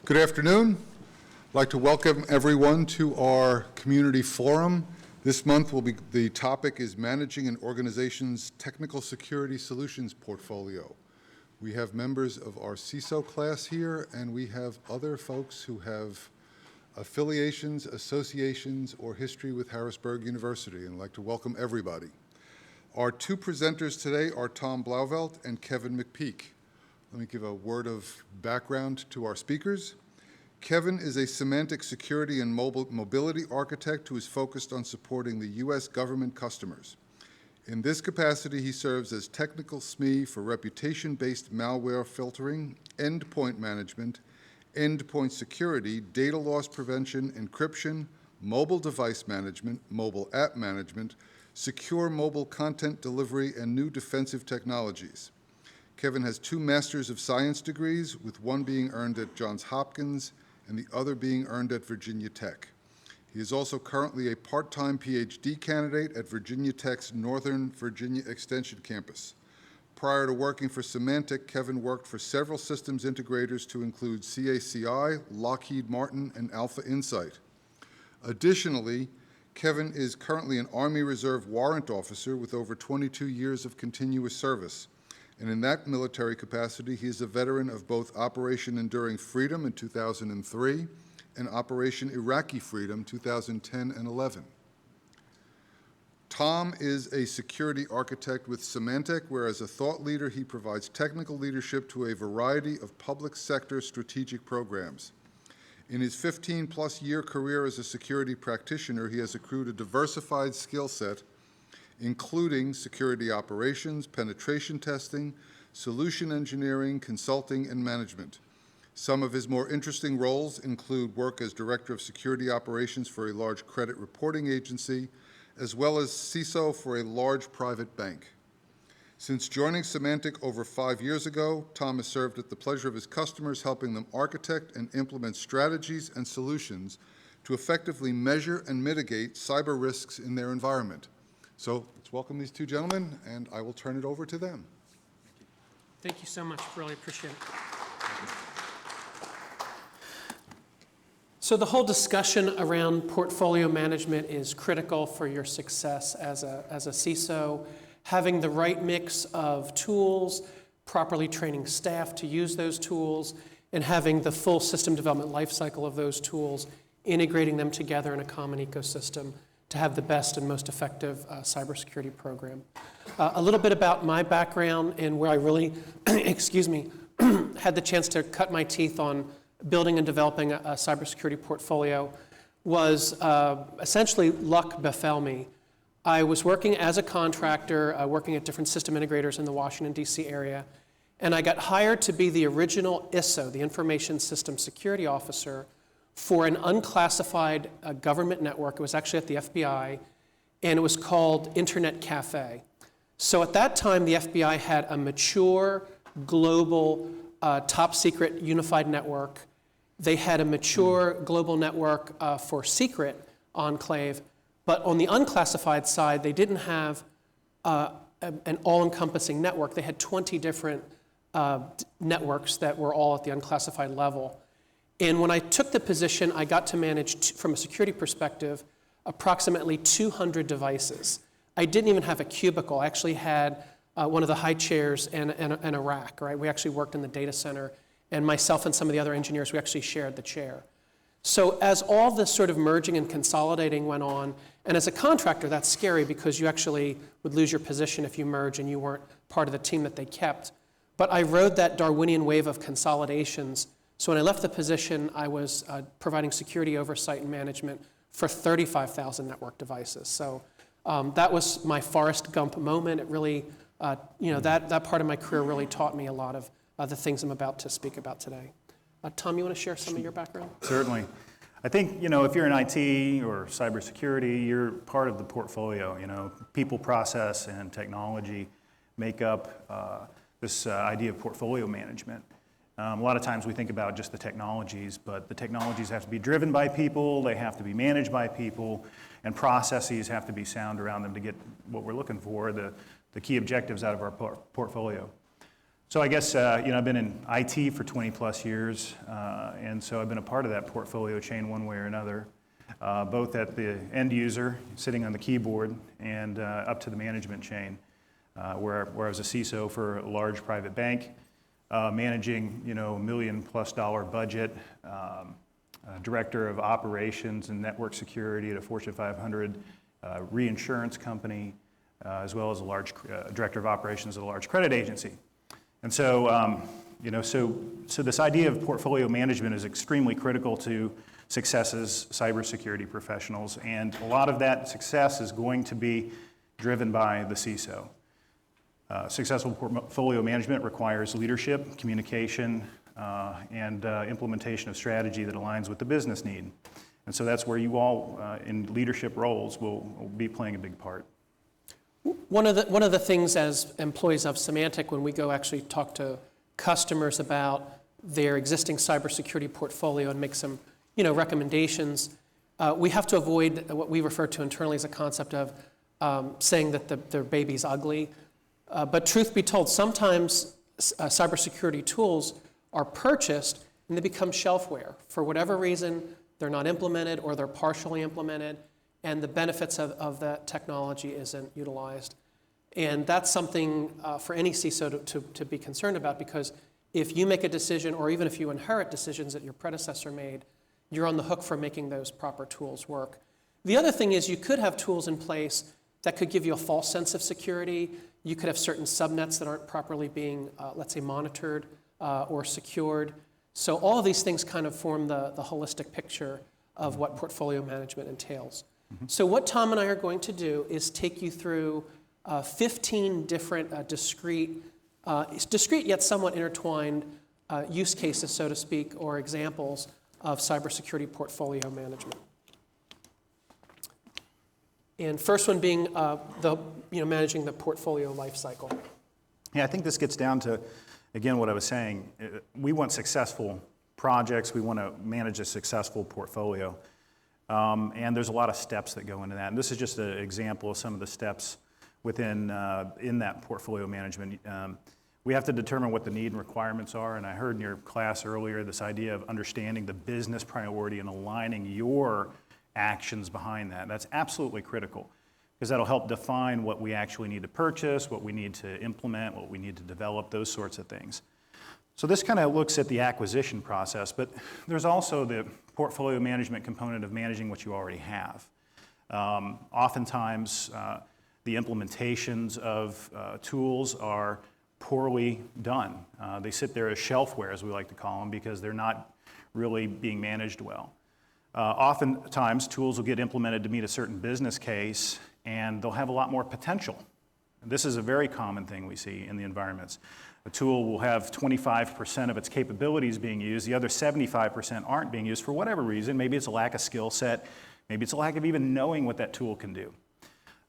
Good afternoon. I'd like to welcome everyone to our community forum. This month the topic is managing an organization's technical security solutions portfolio. We have members of our CISO class here, and we have other folks who have affiliations, associations, or history with Harrisburg University, and I'd like to welcome everybody. Our two presenters today are Tom Blauvelt and Kevin McPeak. Let me give a word of background to our speakers. Kevin is a semantic security and mobility architect who is focused on supporting the U.S. government customers. In this capacity, he serves as technical SME for reputation-based malware filtering, endpoint management, endpoint security, data loss prevention, encryption, mobile device management, mobile app management, secure mobile content delivery, and new defensive technologies. Kevin has 2 Masters of Science degrees, with one being earned at Johns Hopkins and the other being earned at Virginia Tech. He is also currently a part-time PhD candidate at Virginia Tech's Northern Virginia Extension campus. Prior to working for Symantec, Kevin worked for several systems integrators to include CACI, Lockheed Martin, and Alpha Insight. Additionally, Kevin is currently an Army Reserve warrant officer with over 22 years of continuous service. And in that military capacity, he is a veteran of both Operation Enduring Freedom in 2003 and Operation Iraqi Freedom 2010 and 11. Tom is a security architect with Symantec, where as a thought leader, he provides technical leadership to a variety of public sector strategic programs. In his 15-plus year career as a security practitioner, he has accrued a diversified skill set, including security operations, penetration testing, solution engineering, consulting, and management. Some of his more interesting roles include work as Director of Security Operations for a large credit reporting agency, as well as CISO for a large private bank. Since joining Symantec over 5 years ago, Tom has served at the pleasure of his customers, helping them architect and implement strategies and solutions to effectively measure and mitigate cyber risks in their environment. So let's welcome these two gentlemen, and I will turn it over to them. Thank you so much. Really appreciate it. So the whole discussion around portfolio management is critical for your success as a CISO. Having the right mix of tools, properly training staff to use those tools, and having the full system development lifecycle of those tools, integrating them together in a common ecosystem to have the best and most effective cybersecurity program. A little bit about my background and where I really, excuse me, had the chance to cut my teeth on building and developing a cybersecurity portfolio was essentially luck befell me. I was working as a contractor, working at different system integrators in the Washington, D.C. area, and I got hired to be the original ISO, the Information System Security Officer, for an unclassified government network. It was actually at the FBI, and it was called Internet Cafe. So at that time, the FBI had a mature, global, top secret unified network. They had a mature global network for secret enclave, but on the unclassified side, they didn't have an all-encompassing network. They had 20 different networks that were all at the unclassified level. And when I took the position, I got to manage, from a security perspective, approximately 200 devices. I didn't even have a cubicle. I actually had one of the high chairs and a rack, right? We actually worked in the data center, and myself and some of the other engineers, we actually shared the chair. So as all this sort of merging and consolidating went on, and as a contractor, that's scary because you actually would lose your position if you merge and you weren't part of the team that they kept. But I rode that Darwinian wave of consolidations. So when I left the position, I was providing security oversight and management for 35,000 network devices. So that was my Forrest Gump moment. It really, that part of my career really taught me a lot of the things I'm about to speak about today. Tom, you want to share some of your background? Certainly. I think, if you're in IT or cybersecurity, you're part of the portfolio. People, process, and technology make up this idea of portfolio management. A lot of times we think about just the technologies, but the technologies have to be driven by people, they have to be managed by people, and processes have to be sound around them to get what we're looking for, the key objectives out of our portfolio. So I guess, I've been in IT for 20 plus years, and so I've been a part of that portfolio chain one way or another, both at the end user, sitting on the keyboard, and up to the management chain, where I was a CISO for a large private bank, managing, $1 million+ budget, director of operations and network security at a Fortune 500 reinsurance company, as well as a large director of operations at a large credit agency. And so, so this idea of portfolio management is extremely critical to success as cybersecurity professionals, and a lot of that success is going to be driven by the CISO. Successful portfolio management requires leadership, communication, and implementation of strategy that aligns with the business need. And so that's where you all, in leadership roles, will be playing a big part. One of the things as employees of Symantec, when we go actually talk to customers about their existing cybersecurity portfolio and make some, recommendations, we have to avoid what we refer to internally as a concept of saying that their baby's ugly. But truth be told, sometimes cybersecurity tools are purchased and they become shelfware. For whatever reason, they're not implemented or they're partially implemented, and the benefits of that technology isn't utilized. And that's something for any CISO to be concerned about, because if you make a decision, or even if you inherit decisions that your predecessor made, you're on the hook for making those proper tools work. The other thing is you could have tools in place that could give you a false sense of security. You could have certain subnets that aren't properly being, let's say, monitored or secured. So all of these things kind of form the holistic picture of what portfolio management entails. So what Tom and I are going to do is take you through 15 different discrete yet somewhat intertwined use cases, so to speak, or examples of cybersecurity portfolio management. And first one being managing the portfolio lifecycle. Yeah, I think this gets down to, again, what I was saying. We want successful projects. We want to manage a successful portfolio. And there's a lot of steps that go into that. And this is just an example of some of the steps within in that portfolio management. We have to determine what the need and requirements are. And I heard in your class earlier this idea of understanding the business priority and aligning your actions behind that. That's absolutely critical, because that'll help define what we actually need to purchase, what we need to implement, what we need to develop, those sorts of things. So this kind of looks at the acquisition process, but there's also the portfolio management component of managing what you already have. Oftentimes, the implementations of tools are poorly done. They sit there as shelfware, as we like to call them, because they're not really being managed well. Oftentimes, tools will get implemented to meet a certain business case, and they'll have a lot more potential. This is a very common thing we see in the environments. A tool will have 25% of its capabilities being used. The other 75% aren't being used for whatever reason. Maybe it's a lack of skill set. Maybe it's a lack of even knowing what that tool can do.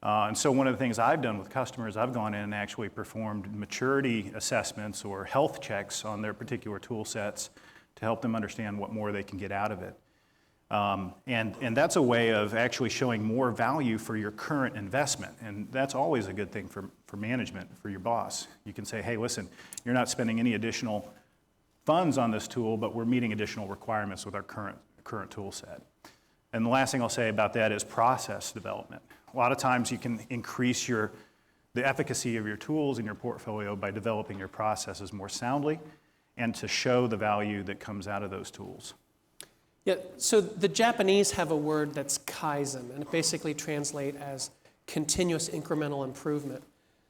And so one of the things I've done with customers, I've gone in and actually performed maturity assessments or health checks on their particular tool sets to help them understand what more they can get out of it. And that's a way of actually showing more value for your current investment. And that's always a good thing for management, for your boss. You can say, hey, listen, you're not spending any additional funds on this tool, but we're meeting additional requirements with our current tool set. And the last thing I'll say about that is process development. A lot of times you can increase the efficacy of your tools in your portfolio by developing your processes more soundly and to show the value that comes out of those tools. Yeah, so the Japanese have a word that's Kaizen, and it basically translates as continuous incremental improvement.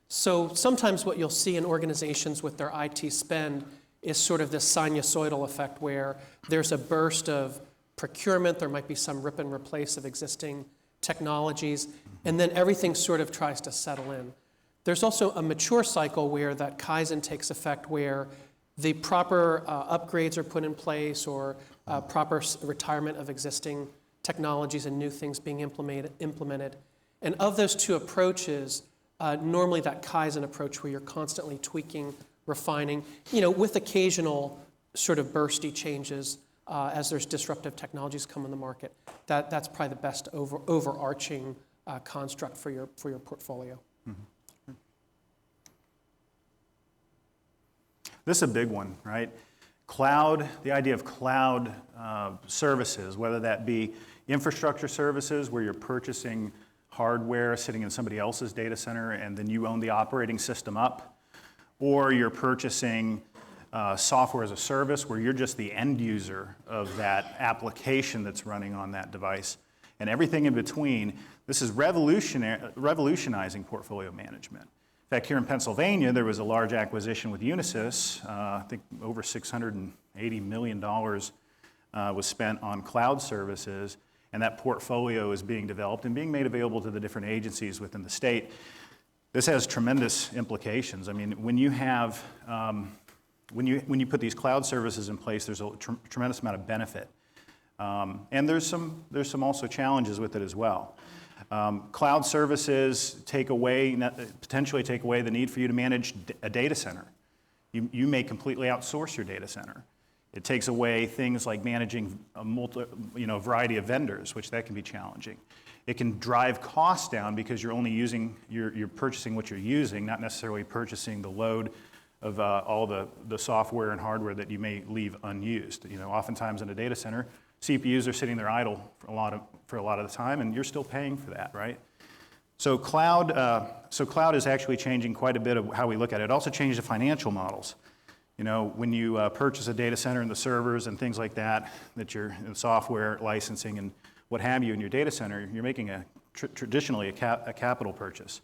So sometimes what you'll see in organizations with their IT spend is sort of this sinusoidal effect where there's a burst of procurement, there might be some rip and replace of existing technologies, and then everything sort of tries to settle in. There's also a mature cycle where that Kaizen takes effect, where the proper upgrades are put in place, or proper retirement of existing technologies and new things being implemented. And of those two approaches, normally that Kaizen approach where you're constantly tweaking, refining, with occasional sort of bursty changes as there's disruptive technologies come on the market. That's probably the best overarching construct for your portfolio. Mm-hmm. This is a big one, right? Cloud, the idea of cloud services, whether that be infrastructure services where you're purchasing hardware sitting in somebody else's data center and then you own the operating system up, or you're purchasing software as a service where you're just the end user of that application that's running on that device, and everything in between. This is revolutionizing portfolio management. In fact, here in Pennsylvania, there was a large acquisition with Unisys. I think over $680 million was spent on cloud services, and that portfolio is being developed and being made available to the different agencies within the state. This has tremendous implications. I mean, when you have, when you put these cloud services in place, there's a tremendous amount of benefit. And there's some also challenges with it as well. Cloud services potentially take away the need for you to manage a data center. You may completely outsource your data center. It takes away things like managing a variety of vendors, which that can be challenging. It can drive costs down because you're only you're purchasing what you're using, not necessarily purchasing the load of all the software and hardware that you may leave unused. Oftentimes in a data center, CPUs are sitting there idle for a lot of the time, and you're still paying for that, right? So cloud is actually changing quite a bit of how we look at it. It also changes the financial models. When you purchase a data center and the servers and things like that you're in software licensing and what have you in your data center, you're making traditionally a capital purchase,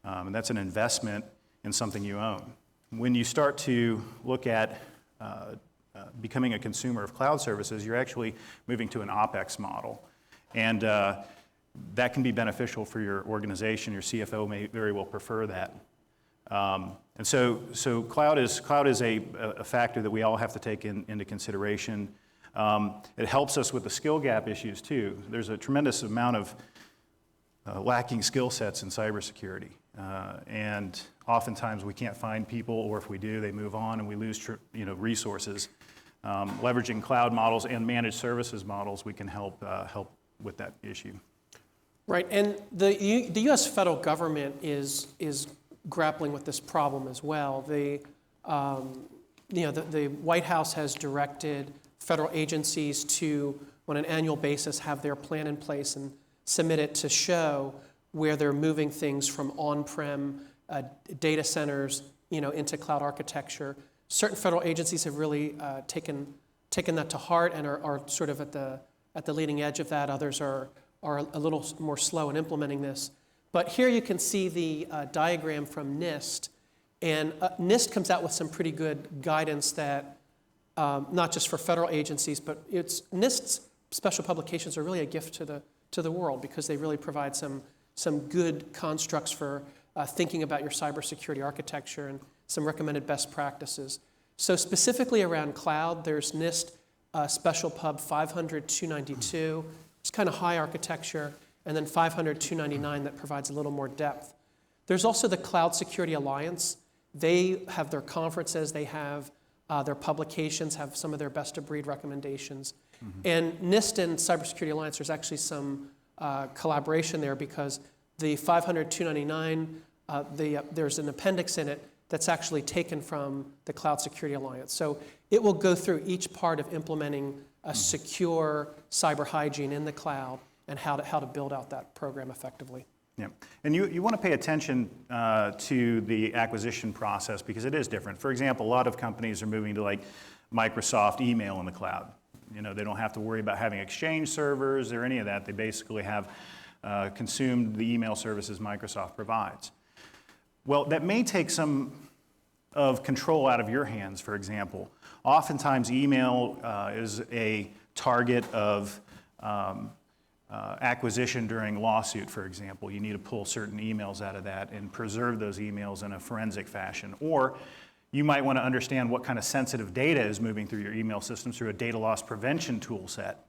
and that's an investment in something you own. When you start to look at becoming a consumer of cloud services, you're actually moving to an OpEx model. And that can be beneficial for your organization. Your CFO may very well prefer that. And so cloud is a factor that we all have to take into consideration. It helps us with the skill gap issues too. There's a tremendous amount of lacking skill sets in cybersecurity. And oftentimes we can't find people, or if we do, they move on and we lose resources. Leveraging cloud models and managed services models, we can help with that issue. Right, and the U.S. federal government is grappling with this problem as well. The White House has directed federal agencies to, on an annual basis, have their plan in place and submit it to show where they're moving things from on-prem data centers, into cloud architecture. Certain federal agencies have really taken that to heart and are sort of at the leading edge of that. Others are a little more slow in implementing this. But here you can see the diagram from NIST, and NIST comes out with some pretty good guidance that not just for federal agencies, but NIST's special publications are really a gift to the world because they really provide some good constructs for thinking about your cybersecurity architecture and some recommended best practices. So specifically around cloud, there's NIST Special Pub 500-292, it's kind of high architecture, and then 500-299 that provides a little more depth. There's also the Cloud Security Alliance. They have their conferences, they have their publications, have some of their best-of-breed recommendations. Mm-hmm. And NIST and Cybersecurity Alliance, there's actually some collaboration there because the 500-299, there's an appendix in it that's actually taken from the Cloud Security Alliance. So it will go through each part of implementing a secure cyber hygiene in the cloud and how to build out that program effectively. Yeah, and you want to pay attention to the acquisition process because it is different. For example, a lot of companies are moving to like Microsoft email in the cloud. They don't have to worry about having Exchange servers or any of that. They basically have consumed the email services Microsoft provides. Well, that may take some of control out of your hands, for example. Oftentimes, email is a target of acquisition during lawsuit, for example. You need to pull certain emails out of that and preserve those emails in a forensic fashion. Or you might want to understand what kind of sensitive data is moving through your email systems through a data loss prevention tool set.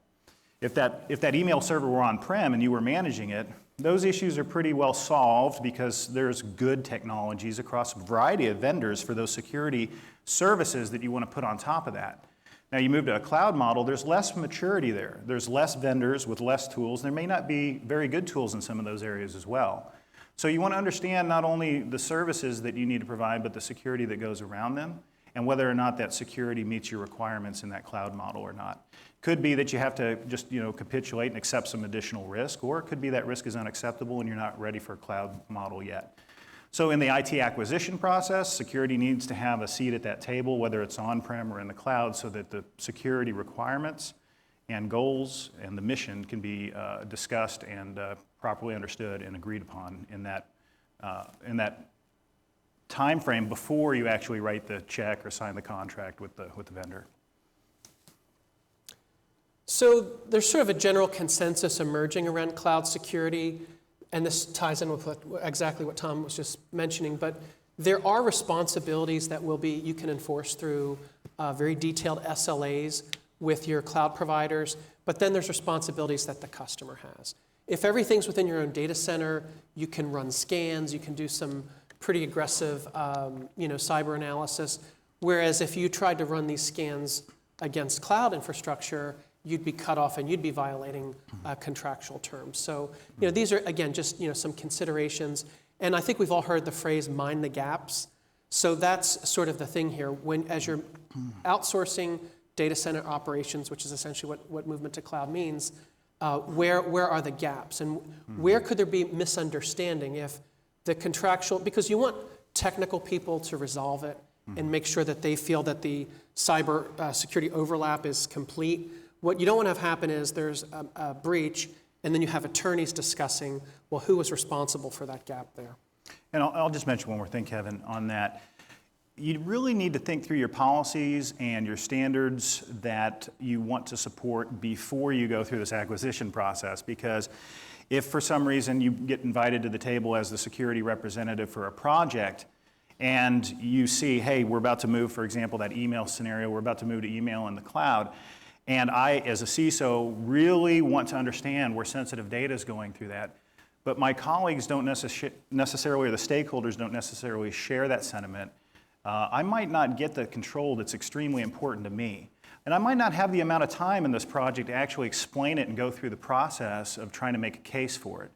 If that email server were on-prem and you were managing it, those issues are pretty well solved because there's good technologies across a variety of vendors for those security services that you want to put on top of that. Now you move to a cloud model, there's less maturity there. There's less vendors with less tools. There may not be very good tools in some of those areas as well. So you want to understand not only the services that you need to provide, but the security that goes around them. and whether or not that security meets your requirements in that cloud model or not. Could be that you have to just capitulate and accept some additional risk, or it could be that risk is unacceptable and you're not ready for a cloud model yet. So in the IT acquisition process, security needs to have a seat at that table, whether it's on-prem or in the cloud, so that the security requirements and goals and the mission can be discussed and properly understood and agreed upon in that time frame before you actually write the check or sign the contract with the vendor. So there's sort of a general consensus emerging around cloud security, and this ties in with exactly what Tom was just mentioning, but there are responsibilities that you can enforce through very detailed SLAs with your cloud providers, but then there's responsibilities that the customer has. If everything's within your own data center, you can run scans, you can do some pretty aggressive cyber analysis, whereas if you tried to run these scans against cloud infrastructure, you'd be cut off and you'd be violating contractual terms. So these are, again, just some considerations. And I think we've all heard the phrase mind the gaps. So that's sort of the thing here. As you're outsourcing data center operations, which is essentially what movement to cloud means, where are the gaps? And where could there be misunderstanding if the contractual, because you want technical people to resolve it and make sure that they feel that the cyber security overlap is complete. What you don't want to have happen is there's a breach, and then you have attorneys discussing, well, who was responsible for that gap there? And I'll just mention one more thing, Kevin, on that. You really need to think through your policies and your standards that you want to support before you go through this acquisition process, because if for some reason you get invited to the table as the security representative for a project, and you see, hey, we're about to move, for example, that email scenario, we're about to move to email in the cloud, and I, as a CISO, really want to understand where sensitive data is going through that. But my colleagues don't necessarily, or the stakeholders don't necessarily share that sentiment. I might not get the control that's extremely important to me. And I might not have the amount of time in this project to actually explain it and go through the process of trying to make a case for it.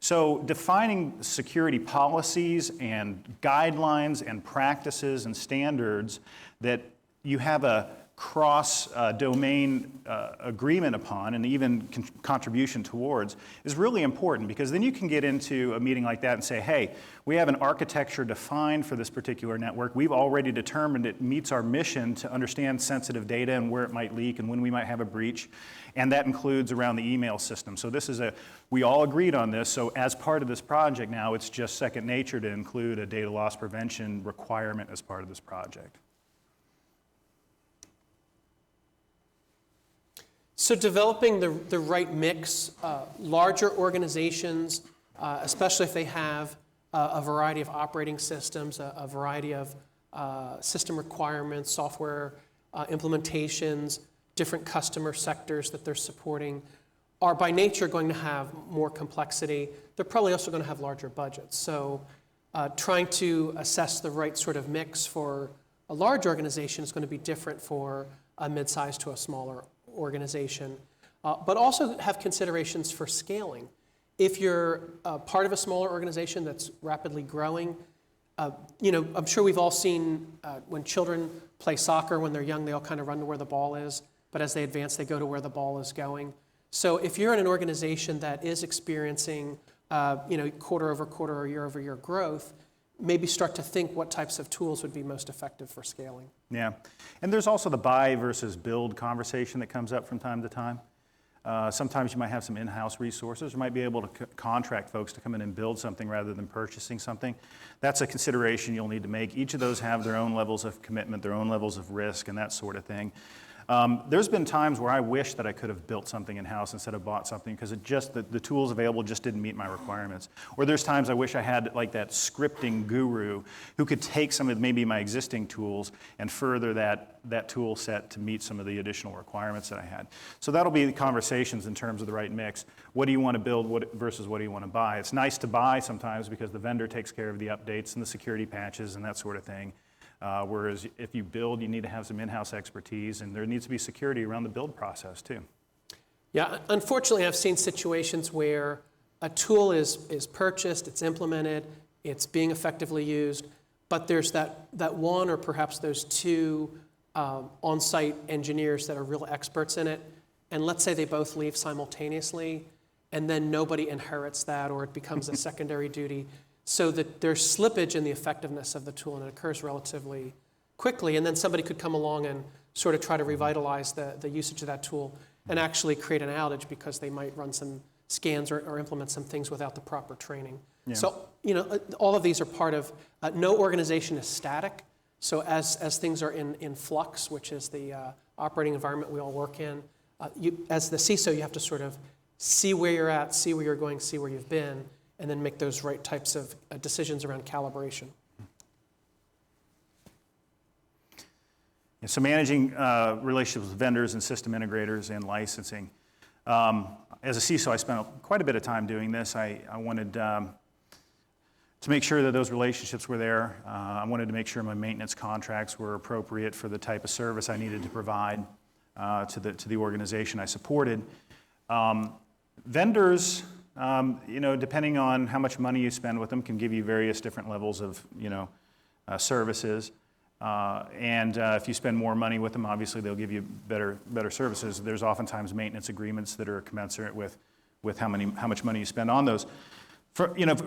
So defining security policies and guidelines and practices and standards that you have a cross-domain agreement upon and even contribution towards is really important, because then you can get into a meeting like that and say, hey, we have an architecture defined for this particular network. We've already determined it meets our mission to understand sensitive data and where it might leak and when we might have a breach. And that includes around the email system. So this is we all agreed on this, so as part of this project now, it's just second nature to include a data loss prevention requirement as part of this project. So developing the right mix, larger organizations, especially if they have a variety of operating systems, a variety of system requirements, software implementations, different customer sectors that they're supporting, are by nature going to have more complexity. They're probably also going to have larger budgets. So trying to assess the right sort of mix for a large organization is going to be different for a mid-sized to a smaller organization, but also have considerations for scaling. If you're part of a smaller organization that's rapidly growing, I'm sure we've all seen when children play soccer when they're young, they all kind of run to where the ball is, but as they advance, they go to where the ball is going. So if you're in an organization that is experiencing quarter over quarter or year over year growth, maybe start to think what types of tools would be most effective for scaling. Yeah, and there's also the buy versus build conversation that comes up from time to time. Sometimes you might have some in-house resources, or might be able to contract folks to come in and build something rather than purchasing something. That's a consideration you'll need to make. Each of those have their own levels of commitment, their own levels of risk, and that sort of thing. There's been times where I wish that I could have built something in-house instead of bought something, because the tools available just didn't meet my requirements. Or there's times I wish I had like that scripting guru who could take some of maybe my existing tools and further that tool set to meet some of the additional requirements that I had. So that'll be the conversations in terms of the right mix. What do you want to build versus what do you want to buy? It's nice to buy sometimes because the vendor takes care of the updates and the security patches and that sort of thing. Whereas if you build, you need to have some in-house expertise, and there needs to be security around the build process too. Yeah, unfortunately, I've seen situations where a tool is purchased, it's implemented, it's being effectively used, but there's that one or perhaps those two on-site engineers that are real experts in it, and let's say they both leave simultaneously, and then nobody inherits that, or it becomes a secondary duty, so that there's slippage in the effectiveness of the tool, and it occurs relatively quickly, and then somebody could come along and sort of try to revitalize the usage of that tool and actually create an outage because they might run some scans or implement some things without the proper training. Yeah. So, all of these are part of, no organization is static. So as things are in flux, which is the operating environment we all work in, as the CISO, you have to sort of see where you're at, see where you're going, see where you've been, and then make those right types of decisions around calibration. Yeah, so managing relationships with vendors and system integrators and licensing. As a CISO, I spent quite a bit of time doing this. I wanted to make sure that those relationships were there. I wanted to make sure my maintenance contracts were appropriate for the type of service I needed to provide to the organization I supported. Vendors, depending on how much money you spend with them, can give you various different levels of services. And if you spend more money with them, obviously they'll give you better services. There's oftentimes maintenance agreements that are commensurate with how much money you spend on those.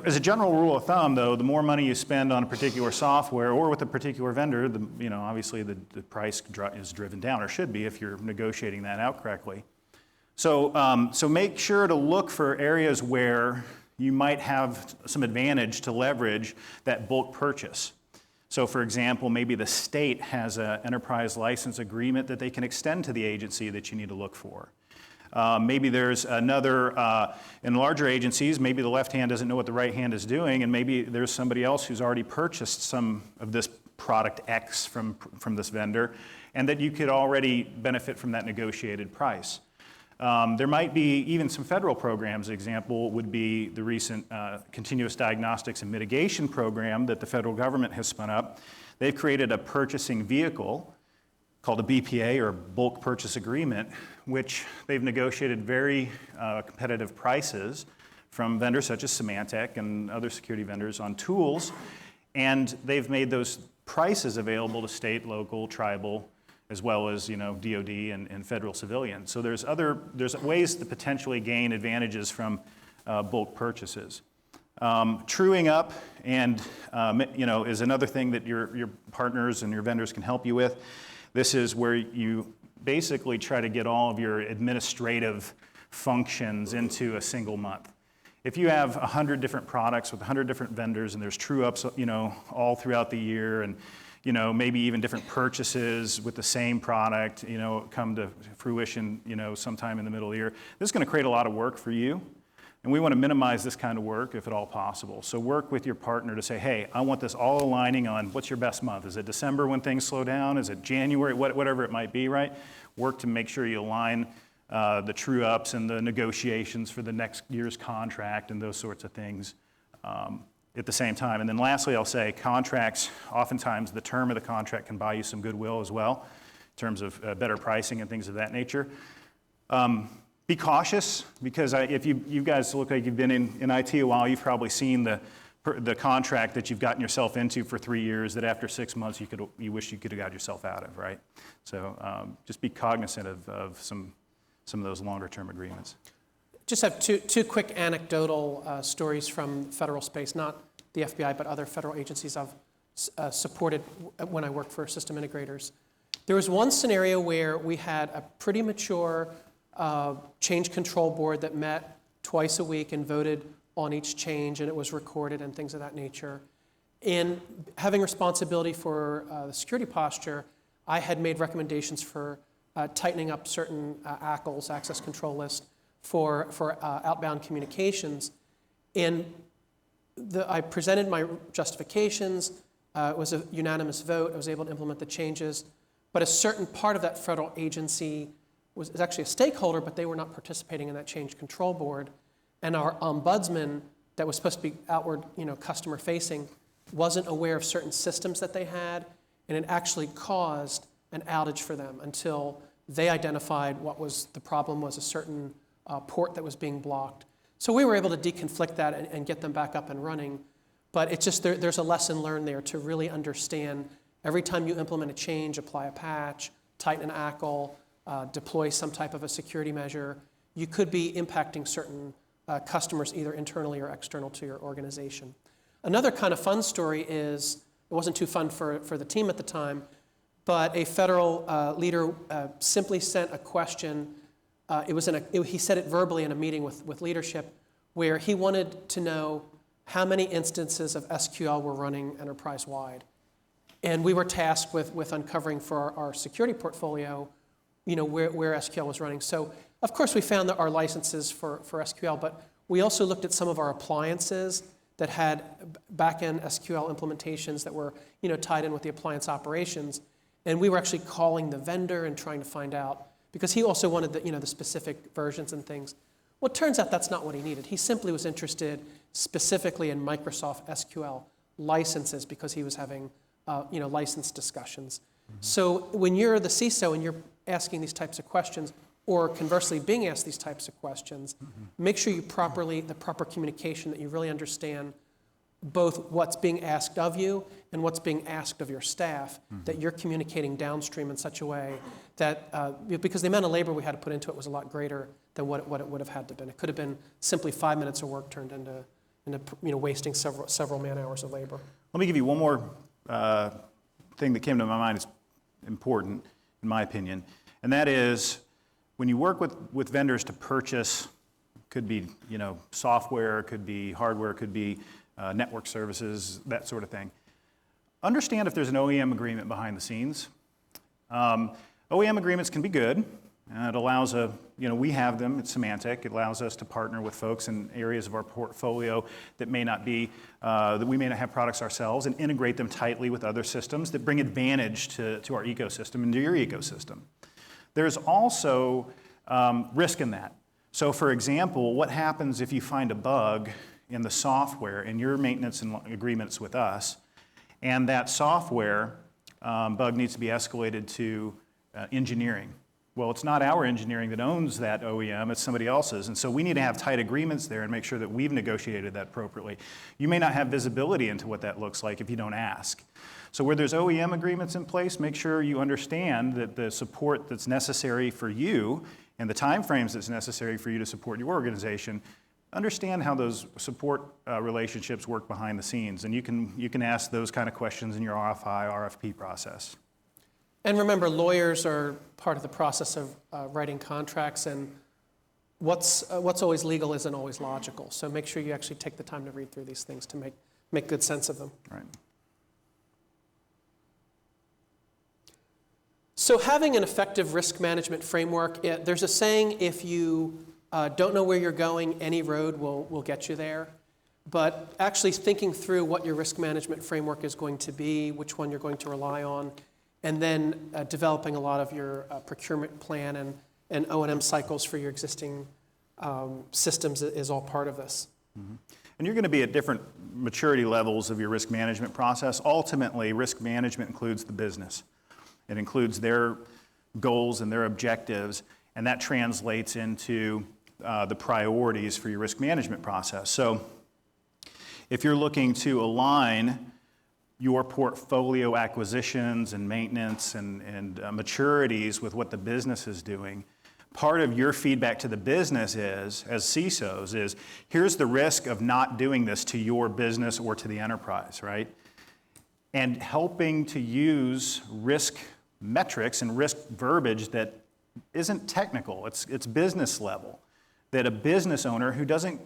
As a general rule of thumb, though, the more money you spend on a particular software or with a particular vendor, obviously the price is driven down, or should be if you're negotiating that out correctly. So make sure to look for areas where you might have some advantage to leverage that bulk purchase. So for example, maybe the state has an enterprise license agreement that they can extend to the agency that you need to look for. Maybe there's another, in larger agencies, maybe the left hand doesn't know what the right hand is doing, and maybe there's somebody else who's already purchased some of this product X from this vendor, and that you could already benefit from that negotiated price. There might be even some federal programs. An example would be the recent Continuous Diagnostics and Mitigation Program that the federal government has spun up. They've created a purchasing vehicle called a BPA, or Bulk Purchase Agreement, which they've negotiated very competitive prices from vendors such as Symantec and other security vendors on tools, and they've made those prices available to state, local, tribal, as well as DoD and federal civilian. So there's ways to potentially gain advantages from bulk purchases. Truing up and is another thing that your partners and your vendors can help you with. This is where you basically try to get all of your administrative functions into a single month. If you have 100 different products with 100 different vendors and there's true ups all throughout the year, and maybe even different purchases with the same product, come to fruition, sometime in the middle of the year. This is going to create a lot of work for you, and we want to minimize this kind of work if at all possible. So work with your partner to say, hey, I want this all aligning on what's your best month. Is it December when things slow down? Is it January? Whatever it might be, right? Work to make sure you align the true ups and the negotiations for the next year's contract and those sorts of things. At the same time. And then lastly, I'll say contracts, oftentimes the term of the contract can buy you some goodwill as well in terms of better pricing and things of that nature. Be cautious, because if you guys look like you've been in IT a while, you've probably seen the contract that you've gotten yourself into for 3 years that after 6 months you wish you could have got yourself out of, right? So just be cognizant of some of those longer term agreements. Just have two quick anecdotal stories from federal space, not the FBI, but other federal agencies I've supported when I worked for system integrators. There was one scenario where we had a pretty mature change control board that met twice a week and voted on each change, and it was recorded and things of that nature. In having responsibility for the security posture, I had made recommendations for tightening up certain ACLs, access control list, for outbound communications. And I presented my justifications. It was a unanimous vote. I was able to implement the changes. But a certain part of that federal agency was actually a stakeholder, but they were not participating in that change control board. And our ombudsman, that was supposed to be outward, customer facing, wasn't aware of certain systems that they had, and it actually caused an outage for them until they identified what was the problem was a certain port that was being blocked. So we were able to deconflict that and get them back up and running. But it's just there's a lesson learned there to really understand every time you implement a change, apply a patch, tighten an ACL, deploy some type of a security measure, you could be impacting certain customers either internally or external to your organization. Another kind of fun story is, it wasn't too fun for the team at the time, but a federal leader simply sent a question. He said it verbally in a meeting with leadership, where he wanted to know how many instances of SQL were running enterprise-wide. And we were tasked with uncovering for our security portfolio, where SQL was running. So, of course, we found that our licenses for SQL, but we also looked at some of our appliances that had back-end SQL implementations that were, tied in with the appliance operations. And we were actually calling the vendor and trying to find out, because he also wanted the specific versions and things. Well, it turns out that's not what he needed. He simply was interested specifically in Microsoft SQL licenses because he was having license discussions. Mm-hmm. So when you're the CISO and you're asking these types of questions, or conversely being asked these types of questions, make sure the proper communication, that you really understand both what's being asked of you and what's being asked of your staff, that you're communicating downstream in such a way that, because the amount of labor we had to put into it was a lot greater than what it would have had to been. It could have been simply 5 minutes of work turned into wasting several man hours of labor. Let me give you one more thing that came to my mind. It's important, in my opinion, and that is when you work with vendors to purchase, could be software, could be hardware, could be network services, that sort of thing. Understand if there's an OEM agreement behind the scenes. OEM agreements can be good. It allows we have them, it's semantic. It allows us to partner with folks in areas of our portfolio that may not be, that we may not have products ourselves, and integrate them tightly with other systems that bring advantage to our ecosystem and to your ecosystem. There's also risk in that. So for example, what happens if you find a bug in the software in your maintenance and agreements with us, and that software bug needs to be escalated to engineering? Well, it's not our engineering that owns that OEM, it's somebody else's. And so we need to have tight agreements there and make sure that we've negotiated that appropriately. You may not have visibility into what that looks like if you don't ask. So where there's OEM agreements in place, make sure you understand that the support that's necessary for you and the timeframes that's necessary for you to support your organization, understand how those support relationships work behind the scenes. And you can ask those kind of questions in your RFI, RFP process. And remember, lawyers are part of the process of writing contracts, and what's always legal isn't always logical. So make sure you actually take the time to read through these things to make good sense of them. Right. So having an effective risk management framework, there's a saying, if you don't know where you're going, any road will get you there. But actually thinking through what your risk management framework is going to be, which one you're going to rely on, and then developing a lot of your procurement plan and O&M cycles for your existing systems is all part of this. Mm-hmm. And you're going to be at different maturity levels of your risk management process. Ultimately, risk management includes the business. It includes their goals and their objectives, and that translates into the priorities for your risk management process. So if you're looking to align your portfolio acquisitions and maintenance and maturities with what the business is doing, part of your feedback to the business is, as CISOs, is here's the risk of not doing this to your business or to the enterprise, right? And helping to use risk metrics and risk verbiage that isn't technical, it's business level. That a business owner who doesn't,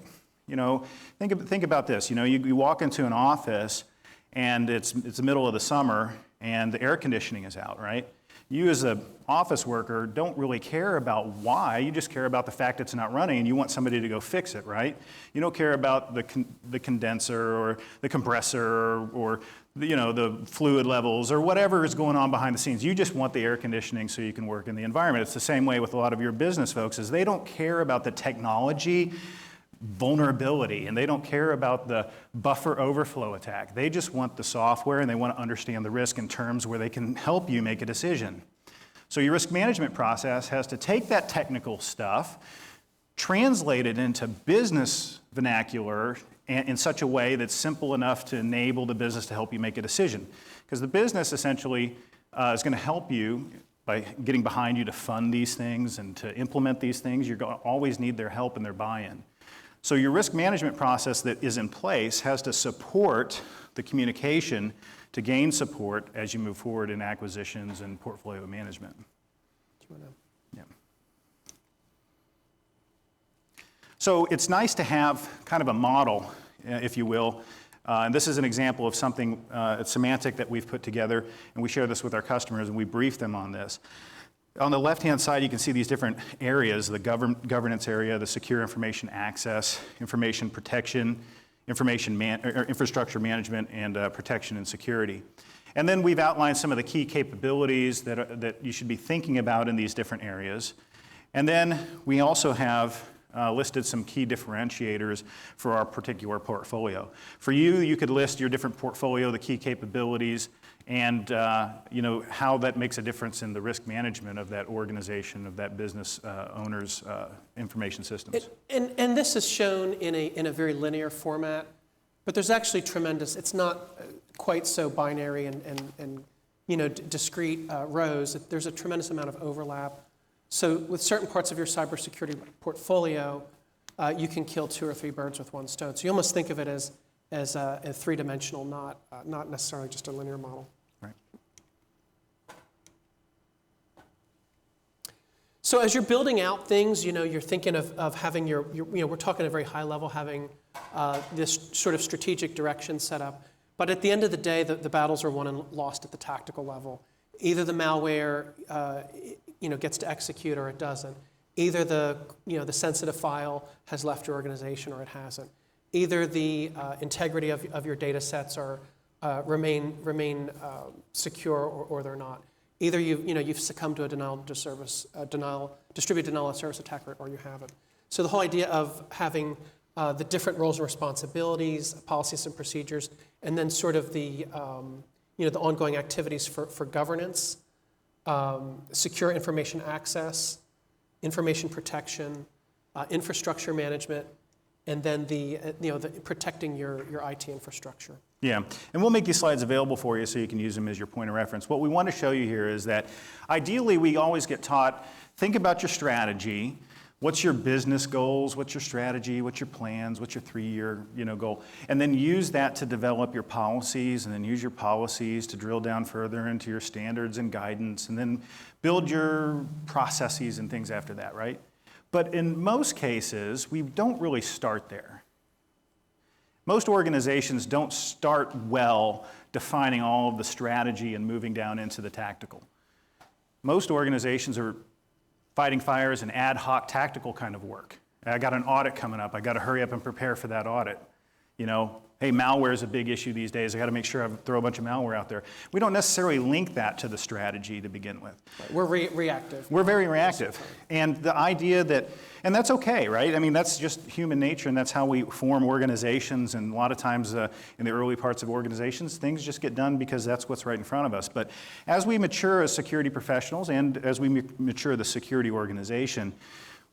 think about this, you walk into an office and it's the middle of the summer and the air conditioning is out, right? You as an office worker don't really care about why, you just care about the fact it's not running and you want somebody to go fix it, right? You don't care about the condenser or the compressor or the fluid levels or whatever is going on behind the scenes. You just want the air conditioning so you can work in the environment. It's the same way with a lot of your business folks, is they don't care about the technology vulnerability and they don't care about the buffer overflow attack. They just want the software and they want to understand the risk in terms where they can help you make a decision. So your risk management process has to take that technical stuff, translate it into business vernacular, in such a way that's simple enough to enable the business to help you make a decision. Because the business essentially is going to help you by getting behind you to fund these things and to implement these things. You're going to always need their help and their buy-in. So your risk management process that is in place has to support the communication to gain support as you move forward in acquisitions and portfolio management. Yeah. So it's nice to have kind of a model, if you will. And this is an example of something, it's semantic that we've put together, and we share this with our customers, and we brief them on this. On the left-hand side, you can see these different areas, the governance area, the secure information access, information protection, infrastructure management, and protection and security. And then we've outlined some of the key capabilities that you should be thinking about in these different areas. And then we also have listed some key differentiators for our particular portfolio. For you, you could list your different portfolio, the key capabilities, and how that makes a difference in the risk management of that organization, of that business owner's information systems. And this is shown in a very linear format, but there's actually tremendous, it's not quite so binary and discrete rows. There's a tremendous amount of overlap. So with certain parts of your cybersecurity portfolio, you can kill 2 or 3 birds with one stone. So you almost think of it as a three-dimensional, not necessarily just a linear model. Right. So as you're building out things, you're thinking of having we're talking at a very high level, having this sort of strategic direction set up. But at the end of the day, the battles are won and lost at the tactical level. Either the malware gets to execute or it doesn't. Either the sensitive file has left your organization or it hasn't. Either the integrity of your data sets remain secure or they're not. Either you've succumbed to a distributed denial of service attack or you haven't. So the whole idea of having the different roles and responsibilities, policies and procedures, and then sort of the ongoing activities for governance, secure information access, information protection, infrastructure management, and then the protecting your IT infrastructure. Yeah, and we'll make these slides available for you so you can use them as your point of reference. What we want to show you here is that ideally we always get taught, think about your strategy. What's your business goals? What's your strategy? What's your plans? What's your 3-year goal? And then use that to develop your policies, and then use your policies to drill down further into your standards and guidance, and then build your processes and things after that, right? But in most cases, we don't really start there. Most organizations don't start well defining all of the strategy and moving down into the tactical. Most organizations are fighting fires and ad hoc tactical kind of work. I got an audit coming up. I got to hurry up and prepare for that audit. Hey, malware is a big issue these days. I got to make sure I throw a bunch of malware out there. We don't necessarily link that to the strategy to begin with. Right. We're reactive. We're very reactive. And the idea that, and that's okay, right? I mean, that's just human nature, and that's how we form organizations. And a lot of times in the early parts of organizations, things just get done because that's what's right in front of us. But as we mature as security professionals and as we mature the security organization,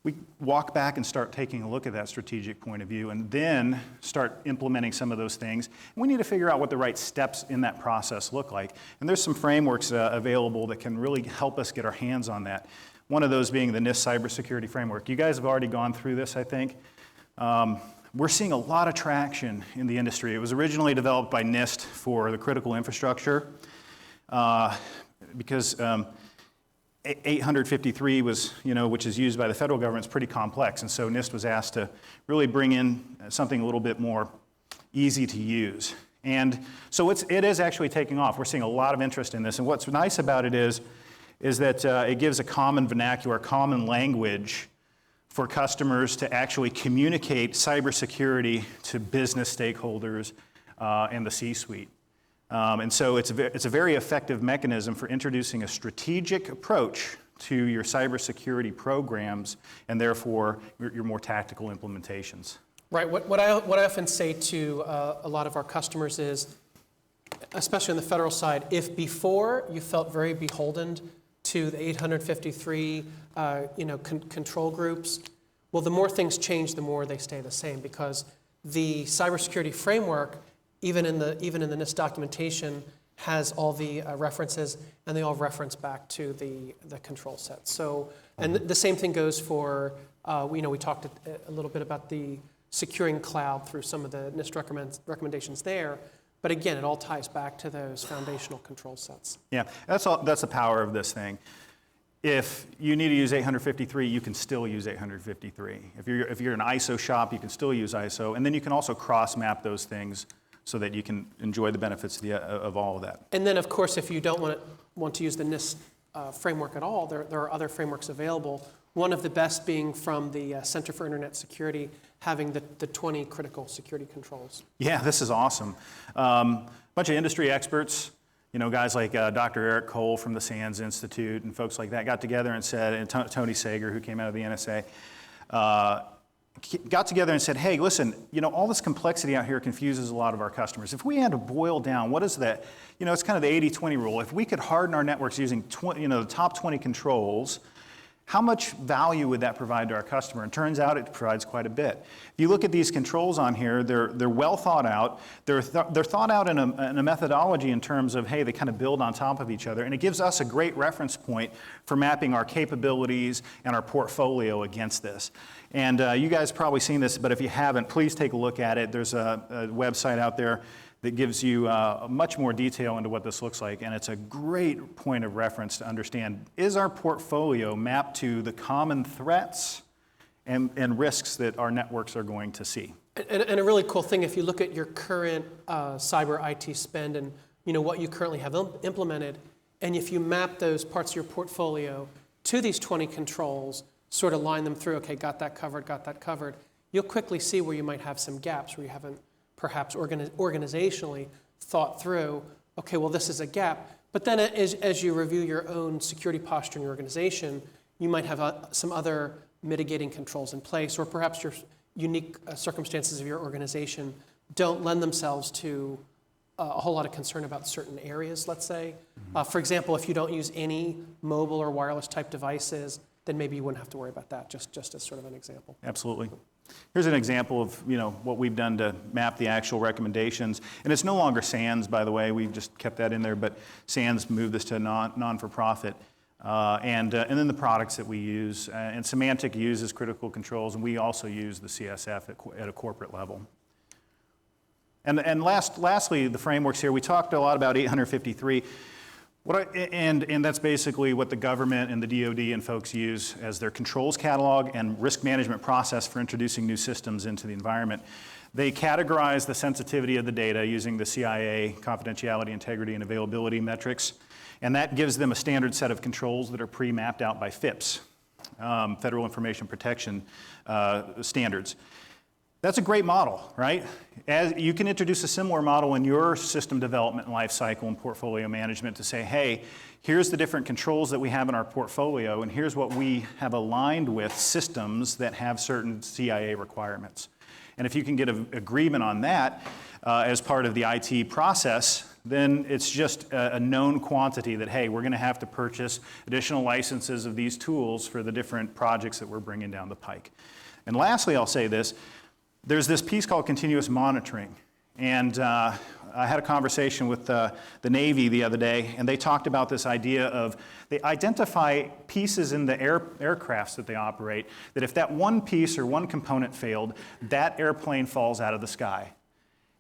we walk back and start taking a look at that strategic point of view and then start implementing some of those things. And we need to figure out what the right steps in that process look like. And there's some frameworks available that can really help us get our hands on that. One of those being the NIST Cybersecurity Framework. You guys have already gone through this, I think. We're seeing a lot of traction in the industry. It was originally developed by NIST for the critical infrastructure because 853 was, which is used by the federal government, is pretty complex. And so NIST was asked to really bring in something a little bit more easy to use. And so it is actually taking off. We're seeing a lot of interest in this. And what's nice about it is that it gives a common vernacular, common language for customers to actually communicate cybersecurity to business stakeholders and the C-suite. And so it's a very effective mechanism for introducing a strategic approach to your cybersecurity programs and therefore your more tactical implementations. Right. What I often say to a lot of our customers is, especially on the federal side, if before you felt very beholden to the 853 control groups, well, the more things change, the more they stay the same, because the cybersecurity framework, even in the NIST documentation, has all the references, and they all reference back to the control set. So, and the same thing goes for, we talked a little bit about the securing cloud through some of the NIST recommendations there. But again, it all ties back to those foundational control sets. Yeah, that's the power of this thing. If you need to use 853, you can still use 853. If you're an ISO shop, you can still use ISO, and then you can also cross-map those things so that you can enjoy the benefits of all of that. And then, of course, if you don't want to use the NIST framework at all, there are other frameworks available. One of the best being from the Center for Internet Security, having the 20 critical security controls. Yeah, this is awesome. Bunch of industry experts, guys like Dr. Eric Cole from the SANS Institute and folks like that got together and said, and Tony Sager, who came out of the NSA, got together and said, hey, listen, all this complexity out here confuses a lot of our customers. If we had to boil down, what is that? It's kind of the 80-20 rule. If we could harden our networks using the top 20 controls, how much value would that provide to our customer? And turns out it provides quite a bit. If you look at these controls on here, they're well thought out. They're thought out in a methodology in terms of, hey, they kind of build on top of each other. And it gives us a great reference point for mapping our capabilities and our portfolio against this. And you guys have probably seen this, but if you haven't, please take a look at it. There's a website out there that gives you much more detail into what this looks like, and it's a great point of reference to understand, is our portfolio mapped to the common threats and risks that our networks are going to see? And a really cool thing, if you look at your current cyber IT spend and what you currently have implemented, and if you map those parts of your portfolio to these 20 controls, sort of line them through, okay, got that covered, you'll quickly see where you might have some gaps where you haven't perhaps organizationally thought through, okay, well, this is a gap. But then as you review your own security posture in your organization, you might have some other mitigating controls in place, or perhaps your unique circumstances of your organization don't lend themselves to a whole lot of concern about certain areas, let's say. For example, if you don't use any mobile or wireless type devices, then maybe you wouldn't have to worry about that, just as sort of an example. Absolutely. Here's an example of what we've done to map the actual recommendations. And it's no longer SANS, by the way. We've just kept that in there, but SANS moved this to non-for-profit. And then the products that we use. And Symantec uses critical controls, and we also use the CSF at a corporate level. And lastly, the frameworks here. We talked a lot about 853. And that's basically what the government and the DoD and folks use as their controls catalog and risk management process for introducing new systems into the environment. They categorize the sensitivity of the data using the CIA confidentiality, integrity, and availability metrics. And that gives them a standard set of controls that are pre-mapped out by FIPS, Federal Information Protection standards. That's a great model, right? As you can introduce a similar model in your system development life cycle and portfolio management to say, hey, here's the different controls that we have in our portfolio, and here's what we have aligned with systems that have certain CIA requirements. And if you can get an agreement on that as part of the IT process, then it's just a known quantity that, hey, we're going to have to purchase additional licenses of these tools for the different projects that we're bringing down the pike. And lastly, I'll say this. There's this piece called continuous monitoring. And I had a conversation with the Navy the other day, and they talked about this idea of they identify pieces in the aircrafts that they operate, that if that one piece or one component failed, that airplane falls out of the sky.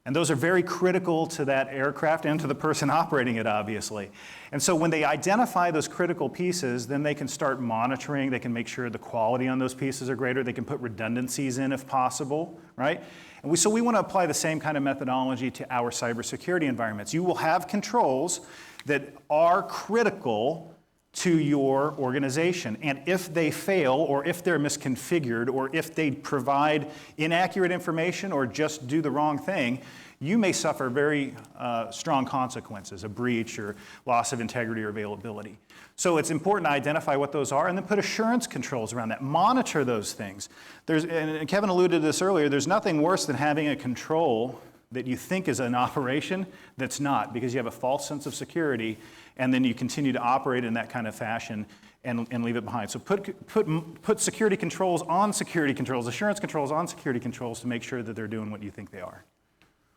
And those are very critical to that aircraft and to the person operating it, obviously. And so when they identify those critical pieces, then they can start monitoring. They can make sure the quality on those pieces are greater. They can put redundancies in if possible, right? And so we want to apply the same kind of methodology to our cybersecurity environments. You will have controls that are critical to your organization. And if they fail, or if they're misconfigured, or if they provide inaccurate information or just do the wrong thing, you may suffer very strong consequences, a breach or loss of integrity or availability. So it's important to identify what those are and then put assurance controls around that. Monitor those things. And Kevin alluded to this earlier, there's nothing worse than having a control that you think is an operation that's not, because you have a false sense of security, and then you continue to operate in that kind of fashion and leave it behind. So put security controls on security controls, assurance controls on security controls to make sure that they're doing what you think they are.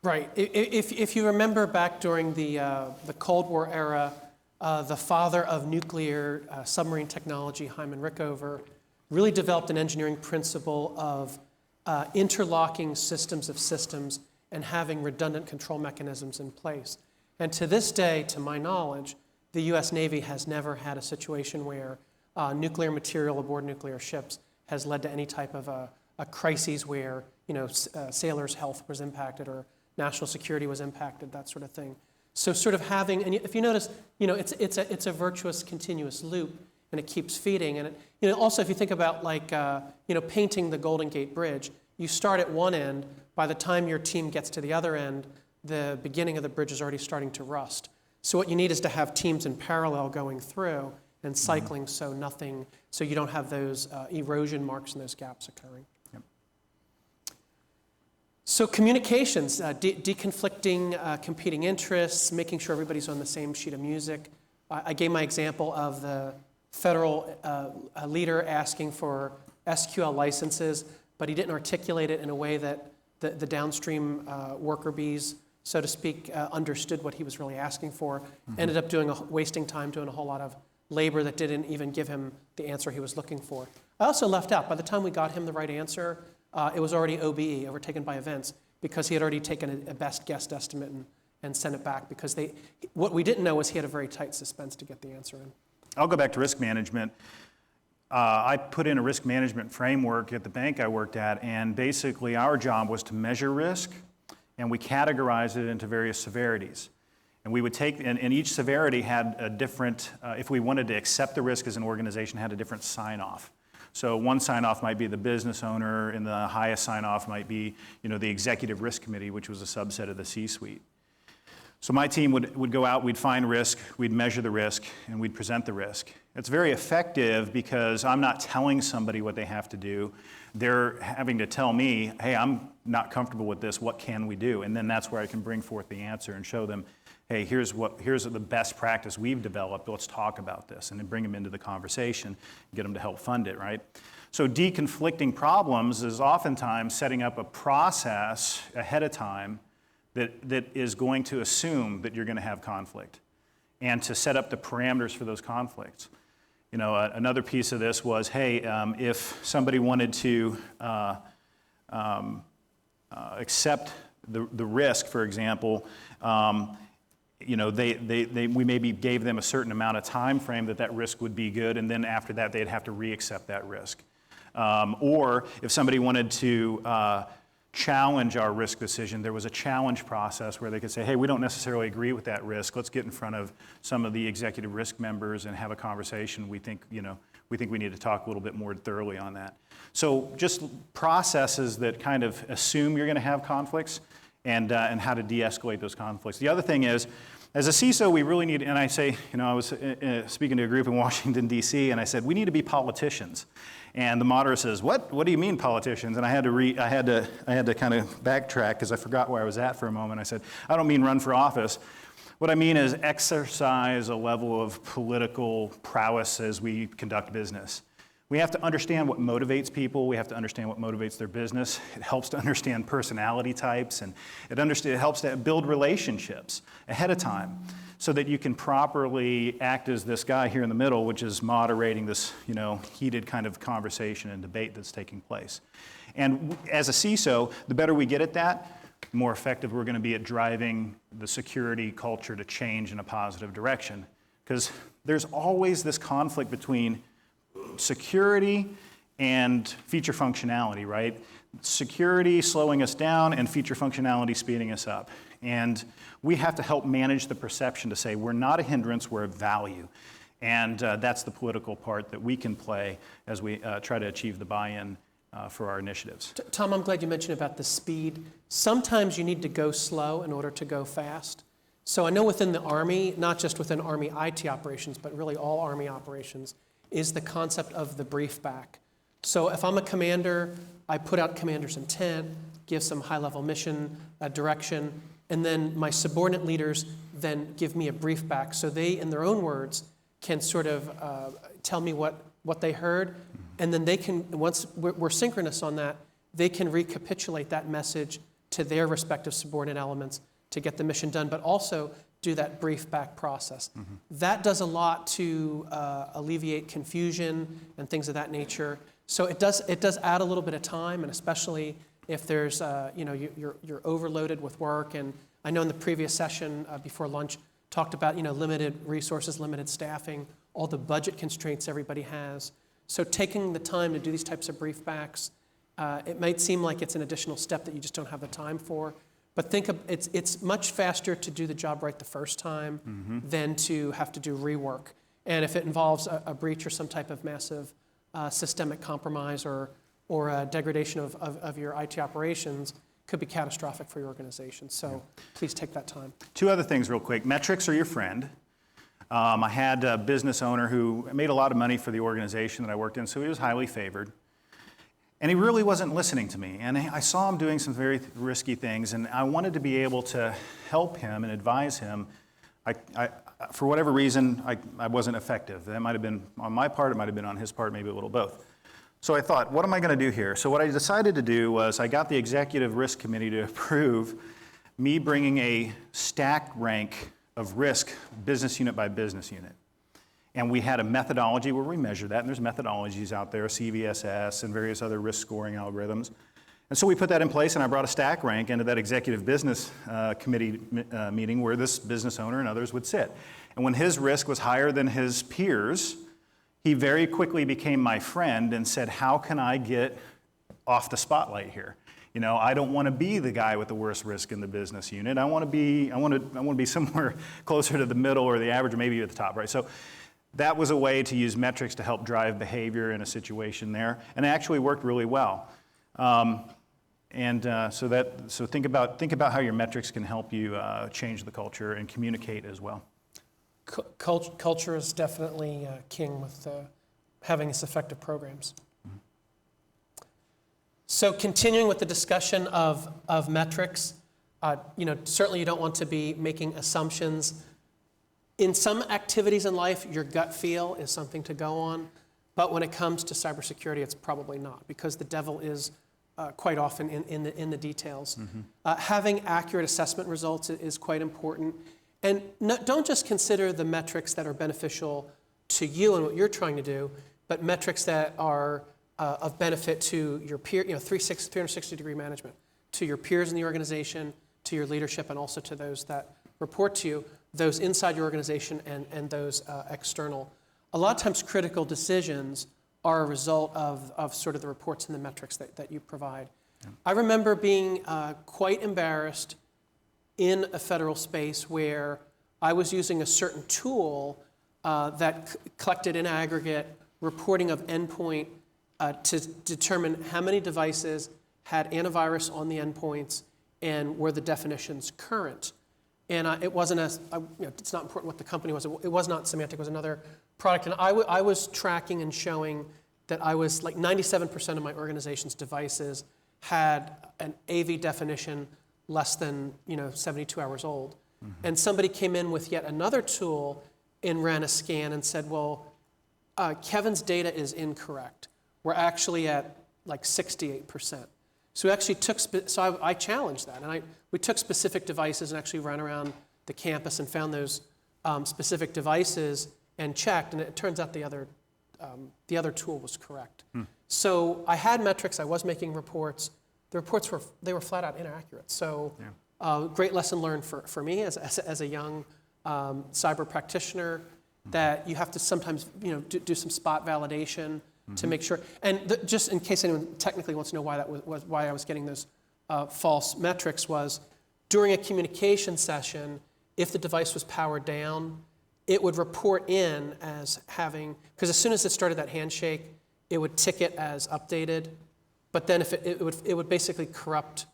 Right. If you remember back during the Cold War era, the father of nuclear submarine technology, Hyman Rickover, really developed an engineering principle of interlocking systems of systems and having redundant control mechanisms in place. And to this day, to my knowledge, the U.S. Navy has never had a situation where nuclear material aboard nuclear ships has led to any type of a crisis where, sailors' health was impacted or national security was impacted, that sort of thing. So sort of having, and if you notice, it's a virtuous continuous loop, and it keeps feeding. And also if you think about like, painting the Golden Gate Bridge, you start at one end, by the time your team gets to the other end, the beginning of the bridge is already starting to rust. So what you need is to have teams in parallel going through and cycling so you don't have those erosion marks and those gaps occurring. Yep. So communications, deconflicting competing interests, making sure everybody's on the same sheet of music. I gave my example of the federal leader asking for SQL licenses, but he didn't articulate it in a way that the downstream worker bees, so to speak, understood what he was really asking for. Ended up wasting time doing a whole lot of labor that didn't even give him the answer he was looking for. I also left out, by the time we got him the right answer, it was already OBE, overtaken by events, because he had already taken a best guess estimate and sent it back, because what we didn't know was he had a very tight suspense to get the answer in. I'll go back to risk management. I put in a risk management framework at the bank I worked at, and basically our job was to measure risk, and we categorized it into various severities. And we would take, and each severity had a different, if we wanted to accept the risk as an organization, had a different sign-off. So one sign-off might be the business owner, and the highest sign-off might be, the executive risk committee, which was a subset of the C-suite. So my team would go out, we'd find risk, we'd measure the risk, and we'd present the risk. It's very effective because I'm not telling somebody what they have to do. They're having to tell me, hey, I'm not comfortable with this, what can we do? And then that's where I can bring forth the answer and show them, hey, here's the best practice we've developed, let's talk about this, and then bring them into the conversation, get them to help fund it, right? So deconflicting problems is oftentimes setting up a process ahead of time that is going to assume that you're going to have conflict, and to set up the parameters for those conflicts. Another piece of this was, hey, if somebody wanted to accept the risk, for example, we maybe gave them a certain amount of time frame that risk would be good, and then after that they'd have to re-accept that risk. Or if somebody wanted to challenge our risk decision, there was a challenge process where they could say, hey, we don't necessarily agree with that risk. Let's get in front of some of the executive risk members and have a conversation. We think we need to talk a little bit more thoroughly on that. So just processes that kind of assume you're going to have conflicts, and how to de-escalate those conflicts. The other thing is, as a CISO, we really need, and I say, I was speaking to a group in Washington, D.C., and I said, we need to be politicians. And the moderator says, what do you mean politicians? And I had to kind of backtrack because I forgot where I was at for a moment. I said, I don't mean run for office. What I mean is exercise a level of political prowess as we conduct business. We have to understand what motivates people. We have to understand what motivates their business. It helps to understand personality types, and it helps to build relationships ahead of time so that you can properly act as this guy here in the middle, which is moderating this, heated kind of conversation and debate that's taking place. And as a CISO, the better we get at that, the more effective we're going to be at driving the security culture to change in a positive direction. Because there's always this conflict between security and feature functionality, right? Security slowing us down and feature functionality speeding us up. And we have to help manage the perception to say we're not a hindrance, we're a value. And that's the political part that we can play as we try to achieve the buy-in for our initiatives. Tom, I'm glad you mentioned about the speed. Sometimes you need to go slow in order to go fast. So I know within the Army, not just within Army IT operations, but really all Army operations, is the concept of the brief back. So if I'm a commander, I put out commander's intent, give some high-level mission direction, and then my subordinate leaders then give me a brief back, so they, in their own words, can sort of tell me what they heard, and then they can, once we're synchronous on that, they can recapitulate that message to their respective subordinate elements to get the mission done, but also do that brief back process. That does a lot to alleviate confusion and things of that nature. So it does add a little bit of time, and especially if there's you're overloaded with work. And I know in the previous session before lunch talked about limited resources, limited staffing, all the budget constraints everybody has. So taking the time to do these types of brief backs, it might seem like it's an additional step that you just don't have the time for. But it's much faster to do the job right the first time than to have to do rework. And if it involves a breach or some type of massive systemic compromise or a degradation of your IT operations, could be catastrophic for your organization. So please take that time. Two other things real quick. Metrics are your friend. I had a business owner who made a lot of money for the organization that I worked in, so he was highly favored. And he really wasn't listening to me. And I saw him doing some very risky things, and I wanted to be able to help him and advise him. For whatever reason, I wasn't effective. That might have been on my part, it might have been on his part, maybe a little both. So I thought, what am I going to do here? So what I decided to do was I got the Executive Risk Committee to approve me bringing a stack rank of risk business unit by business unit. And we had a methodology where we measure that, and there's methodologies out there, CVSS and various other risk scoring algorithms. And so we put that in place, and I brought a stack rank into that Executive Business Committee meeting where this business owner and others would sit. And when his risk was higher than his peers, he very quickly became my friend and said, how can I get off the spotlight here? I don't want to be the guy with the worst risk in the business unit. I want to be somewhere closer to the middle or the average, or maybe at the top, right? So that was a way to use metrics to help drive behavior in a situation there, and it actually worked really well. So think about how your metrics can help you change the culture and communicate as well. Culture is definitely king with having these effective programs. So continuing with the discussion of metrics, certainly you don't want to be making assumptions. In some activities in life, your gut feel is something to go on, but when it comes to cybersecurity, it's probably not, because the devil is quite often in the details. Having accurate assessment results is quite important, and don't just consider the metrics that are beneficial to you and what you're trying to do, but metrics that are of benefit to your peer, 360-degree management, to your peers in the organization, to your leadership, and also to those that report to you, those inside your organization and those external. A lot of times critical decisions are a result of sort of the reports and the metrics that you provide. Yeah. I remember being quite embarrassed in a federal space where I was using a certain tool that collected in aggregate reporting of endpoint to determine how many devices had antivirus on the endpoints and were the definitions current. And it wasn't it's not important what the company was. It was not Symantec, it was another product. And I was tracking and showing that I was like 97% of my organization's devices had an AV definition less than 72 hours old. And somebody came in with yet another tool and ran a scan and said, well, Kevin's data is incorrect. We're actually at like 68%. So we actually took, I challenged that, and we took specific devices and actually ran around the campus and found those specific devices and checked, and it turns out the other tool was correct. So I had metrics, I was making reports. The reports were flat out inaccurate. So great lesson learned for me as a young cyber practitioner, that you have to sometimes do some spot validation to make sure. And just in case anyone technically wants to know why I was getting those false metrics, was during a communication session, if the device was powered down, it would report in as having, because as soon as it started that handshake, it would tick it as updated, but then if it would basically corrupt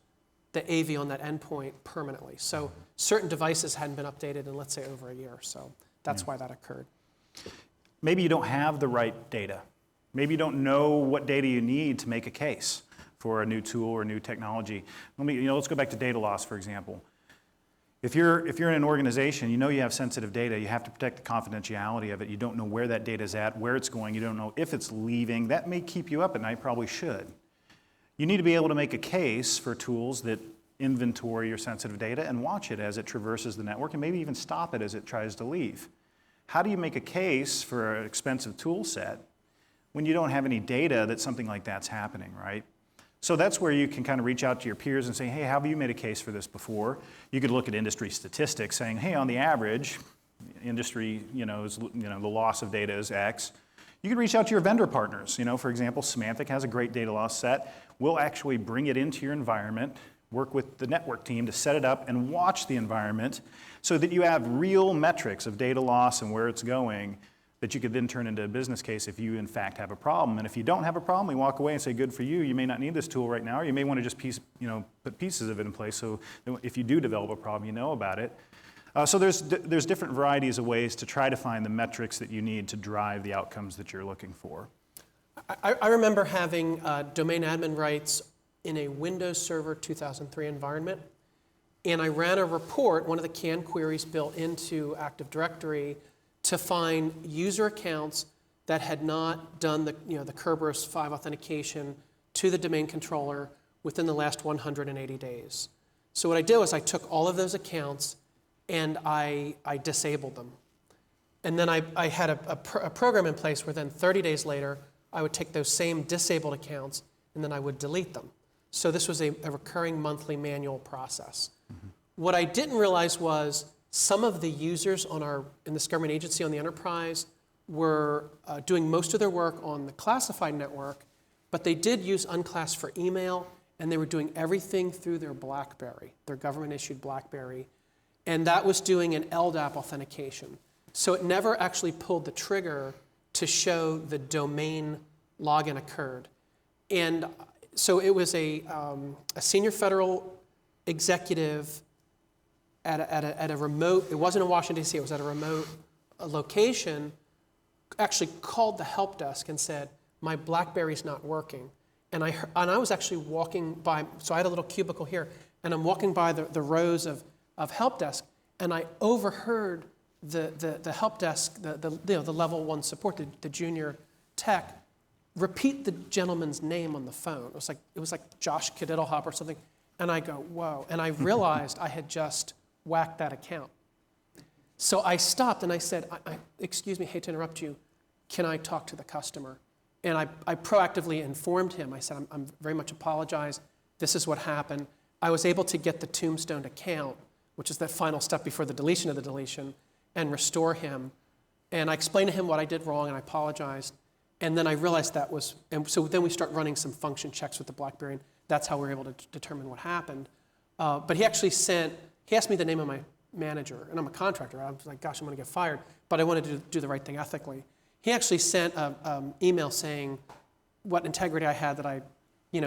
the AV on that endpoint permanently. So certain devices hadn't been updated in, let's say, over a year. So that's why that occurred. Maybe you don't have the right data. Maybe you don't know what data you need to make a case for a new tool or new technology. Let's go back to data loss, for example. If you're in an organization, you know you have sensitive data, you have to protect the confidentiality of it. You don't know where that data is at, where it's going, you don't know if it's leaving. That may keep you up at night, probably should. You need to be able to make a case for tools that inventory your sensitive data and watch it as it traverses the network and maybe even stop it as it tries to leave. How do you make a case for an expensive tool set when you don't have any data that something like that's happening, right? So that's where you can kind of reach out to your peers and say, hey, have you made a case for this before? You could look at industry statistics saying, hey, on the average, industry, the loss of data is X. You could reach out to your vendor partners. For example, Symantec has a great data loss set. We'll actually bring it into your environment, work with the network team to set it up and watch the environment so that you have real metrics of data loss and where it's going that you could then turn into a business case if you in fact have a problem. And if you don't have a problem, we walk away and say, good for you. You may not need this tool right now, or you may want to just put pieces of it in place so that if you do develop a problem, you know about it. So there's different varieties of ways to try to find the metrics that you need to drive the outcomes that you're looking for. I remember having domain admin rights in a Windows Server 2003 environment, and I ran a report, one of the canned queries built into Active Directory, to find user accounts that had not done the Kerberos 5 authentication to the domain controller within the last 180 days. So what I did was I took all of those accounts and I disabled them. And then I had a program in place where then 30 days later, I would take those same disabled accounts and then I would delete them. So this was a recurring monthly manual process. Mm-hmm. What I didn't realize was some of the users in this government agency on the enterprise were doing most of their work on the classified network, but they did use unclass for email, and they were doing everything through their BlackBerry, their government-issued BlackBerry, and that was doing an LDAP authentication. So it never actually pulled the trigger to show the domain login occurred. And so it was a senior federal executive at a remote, it wasn't in Washington, D.C., it was at a remote location, actually called the help desk and said, my BlackBerry's not working. And I was actually walking by, so I had a little cubicle here, and I'm walking by the rows of help desk, and I overheard the help desk, the level 1 support, the junior tech, repeat the gentleman's name on the phone. It was like Josh Kadiddlehop or something. And I go, whoa. And I realized I had just whacked that account. So I stopped and I said, excuse me, hate to interrupt you. Can I talk to the customer? And I proactively informed him. I said, I'm very much apologize. This is what happened. I was able to get the tombstone account, which is that final step before the deletion of the deletion, and restore him. And I explained to him what I did wrong, and I apologized. And then I realized that was, and so then we start running some function checks with the BlackBerry, and that's how we were able to determine what happened. But he actually he asked me the name of my manager, and I'm a contractor. I was like, gosh, I'm going to get fired, but I wanted to do the right thing ethically. He actually sent an email saying what integrity I had, that I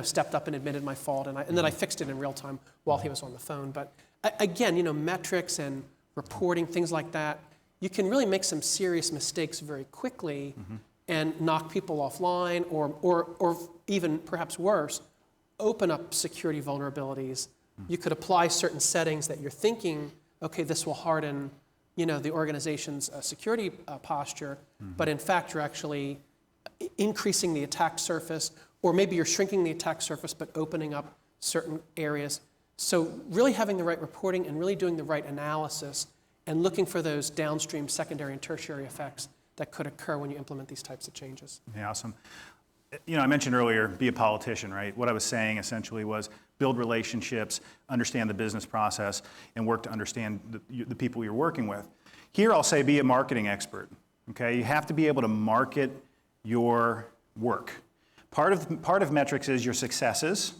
stepped up and admitted my fault, and then I fixed it in real time while he was on the phone. But again, metrics and reporting, things like that, you can really make some serious mistakes very quickly and knock people offline, or even perhaps worse, open up security vulnerabilities. You could apply certain settings that you're thinking, okay, this will harden the organization's security posture, but in fact you're actually increasing the attack surface, or maybe you're shrinking the attack surface but opening up certain areas. So really having the right reporting and really doing the right analysis and looking for those downstream secondary and tertiary effects that could occur when you implement these types of changes. Yeah, awesome. I mentioned earlier, be a politician, right? What I was saying essentially was build relationships, understand the business process, and work to understand the people you're working with. Here I'll say be a marketing expert, okay? You have to be able to market your work. Part of metrics is your successes.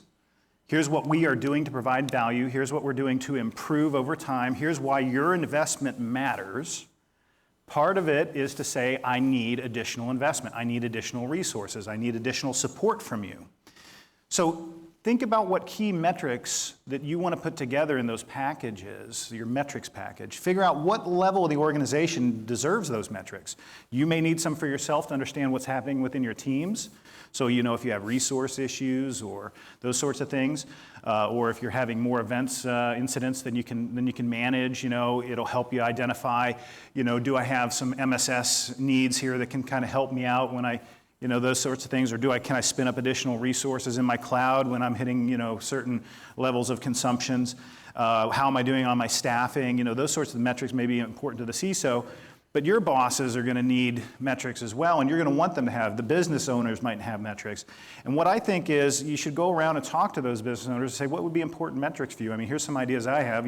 Here's what we are doing to provide value. Here's what we're doing to improve over time. Here's why your investment matters. Part of it is to say, I need additional investment. I need additional resources. I need additional support from you. So think about what key metrics that you want to put together in those packages, your metrics package. Figure out what level of the organization deserves those metrics. You may need some for yourself to understand what's happening within your teams. So you know if you have resource issues or those sorts of things, or if you're having more events, incidents than you can manage, it'll help you identify, do I have some MSS needs here that can kind of help me out when I, those sorts of things, or can I spin up additional resources in my cloud when I'm hitting, certain levels of consumptions? How am I doing on my staffing? Those sorts of metrics may be important to the CISO. But your bosses are going to need metrics as well, and you're going to want them to have. The business owners might have metrics. And what I think is you should go around and talk to those business owners and say, what would be important metrics for you? I mean, here's some ideas I have.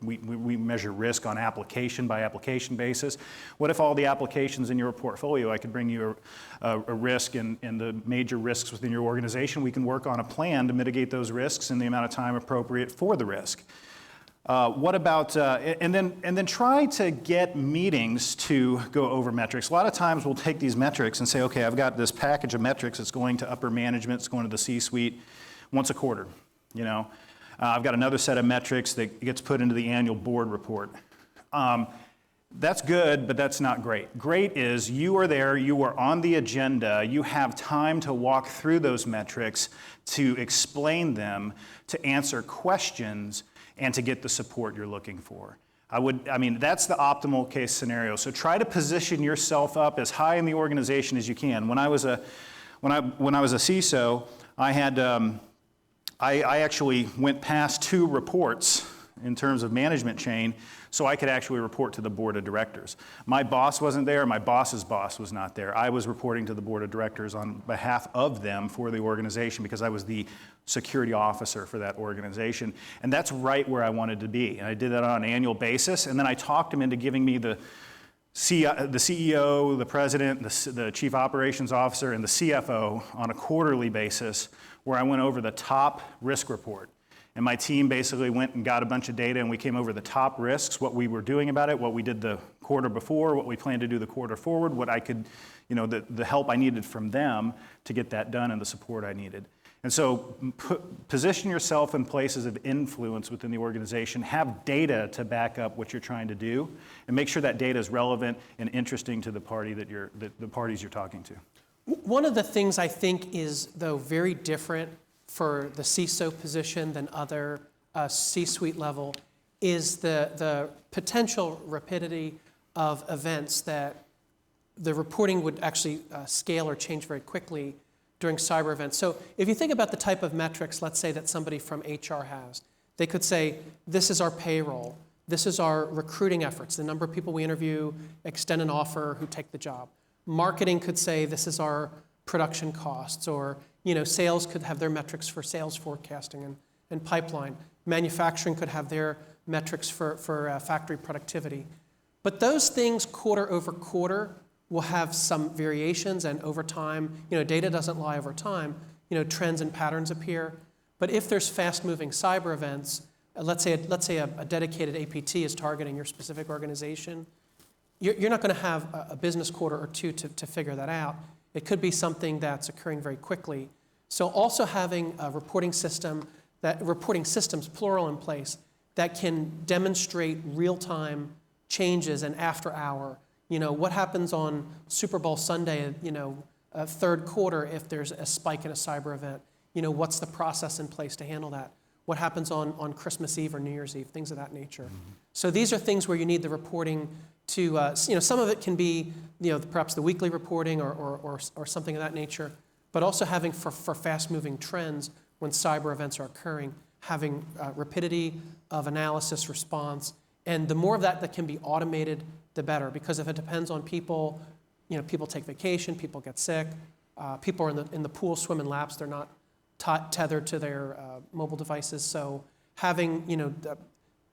We measure risk on application by application basis. What if all the applications in your portfolio, I could bring you a risk and the major risks within your organization. We can work on a plan to mitigate those risks in the amount of time appropriate for the risk. What about, and then try to get meetings to go over metrics. A lot of times we'll take these metrics and say, okay, I've got this package of metrics that's going to upper management, it's going to the C-suite once a quarter, I've got another set of metrics that gets put into the annual board report. That's good, but that's not great. Great is you are there, you are on the agenda, you have time to walk through those metrics, to explain them, to answer questions, and to get the support you're looking for. That's the optimal case scenario. So try to position yourself up as high in the organization as you can. When I was a CISO, I actually went past 2 reports in terms of management chain, so I could actually report to the board of directors. My boss wasn't there, my boss's boss was not there. I was reporting to the board of directors on behalf of them for the organization because I was the security officer for that organization. And that's right where I wanted to be. And I did that on an annual basis, and then I talked him into giving me the CEO, the president, the chief operations officer, and the CFO on a quarterly basis where I went over the top risk report. And my team basically went and got a bunch of data, and we came over the top risks, what we were doing about it, what we did the quarter before, what we plan to do the quarter forward, what I could, the help I needed from them to get that done and the support I needed. And so position yourself in places of influence within the organization, have data to back up what you're trying to do, and make sure that data is relevant and interesting to the party the parties you're talking to. One of the things I think is, though, very different for the CISO position than other C-suite level is the potential rapidity of events that the reporting would actually scale or change very quickly during cyber events. So if you think about the type of metrics, let's say, that somebody from HR has, they could say, this is our payroll, this is our recruiting efforts, the number of people we interview, extend an offer, who take the job. Marketing could say, this is our production costs, or sales could have their metrics for sales forecasting and pipeline. Manufacturing could have their metrics for factory productivity. But those things quarter over quarter will have some variations, and over time, data doesn't lie over time, trends and patterns appear. But if there's fast-moving cyber events, let's say a dedicated APT is targeting your specific organization, you're not going to have a business quarter or two to figure that out. It could be something that's occurring very quickly. So also having a reporting systems, plural, in place that can demonstrate real-time changes and after-hour. What happens on Super Bowl Sunday, third quarter if there's a spike in a cyber event? What's the process in place to handle that? What happens on Christmas Eve or New Year's Eve? Things of that nature. Mm-hmm. So these are things where you need the reporting to, some of it can be, perhaps the weekly reporting or something of that nature, but also having for fast-moving trends when cyber events are occurring, having rapidity of analysis, response, and the more of that can be automated, the better. Because if it depends on people, people take vacation, people get sick, people are in the pool swimming laps, they're not tethered to their mobile devices. So having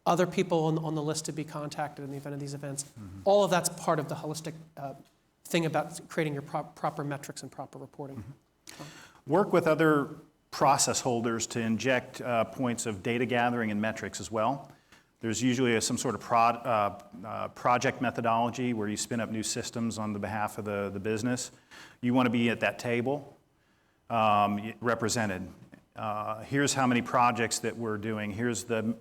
other people on the list to be contacted in the event of these events, mm-hmm. all of that's part of the holistic thing about creating your proper metrics and proper reporting. Mm-hmm. Work with other process holders to inject points of data gathering and metrics as well. There's usually some sort of project methodology where you spin up new systems on the behalf of the business. You want to be at that table represented. Here's how many projects that we're doing. Here's the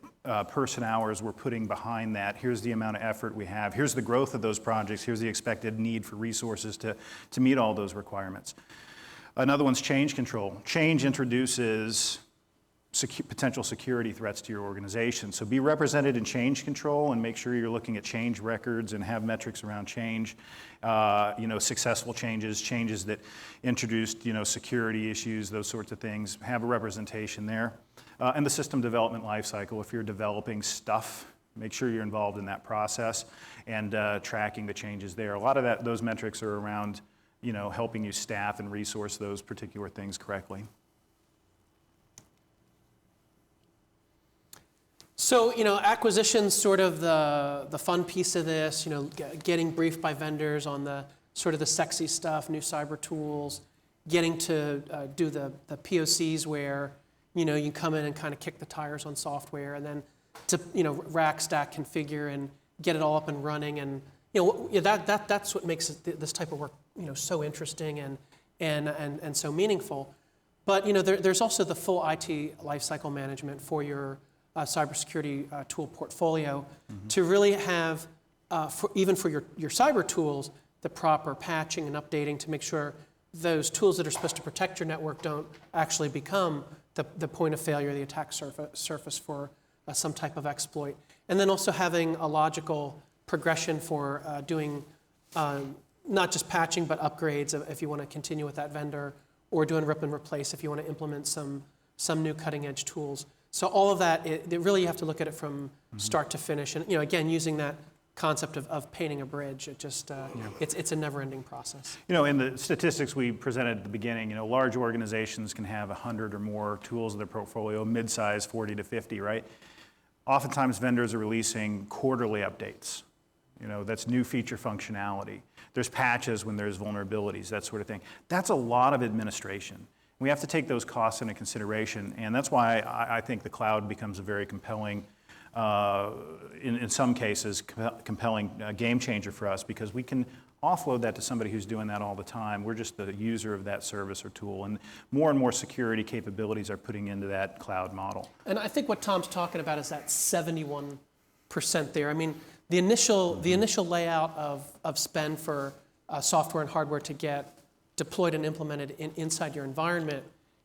person hours we're putting behind that. Here's the amount of effort we have. Here's the growth of those projects. Here's the expected need for resources to meet all those requirements. Another one's change control. Change introduces potential security threats to your organization. So be represented in change control and make sure you're looking at change records and have metrics around change, successful changes, changes that introduced, security issues, those sorts of things. Have a representation there. And the system development lifecycle, if you're developing stuff, make sure you're involved in that process and tracking the changes there. A lot of those metrics are around, helping you staff and resource those particular things correctly. So, acquisition's sort of the fun piece of this, getting briefed by vendors on the sort of the sexy stuff, new cyber tools, getting to do the POCs where, you come in and kind of kick the tires on software and then to, rack, stack, configure and get it all up and running. And, that's what makes this type of work, so interesting and so meaningful. But, there's also the full IT lifecycle management for your cybersecurity tool portfolio to really have, even for your cyber tools, the proper patching and updating to make sure those tools that are supposed to protect your network don't actually become the point of failure, the attack surface for some type of exploit. And then also having a logical progression for doing not just patching, but upgrades if you want to continue with that vendor, or doing rip and replace if you want to implement some new cutting edge tools. So all of that, really you have to look at it from start to finish. And again, using that concept of painting a bridge, it's a never-ending process. In the statistics we presented at the beginning, large organizations can have 100 or more tools in their portfolio, mid-size 40 to 50, right? Oftentimes vendors are releasing quarterly updates. That's new feature functionality. There's patches when there's vulnerabilities, that sort of thing. That's a lot of administration. We have to take those costs into consideration, and that's why I think the cloud becomes a very compelling, in some cases, compelling game changer for us, because we can offload that to somebody who's doing that all the time. We're just the user of that service or tool, and more security capabilities are putting into that cloud model. And I think what Tom's talking about is that 71% there. I mean, the initial layout of spend for software and hardware to get deployed and implemented inside your environment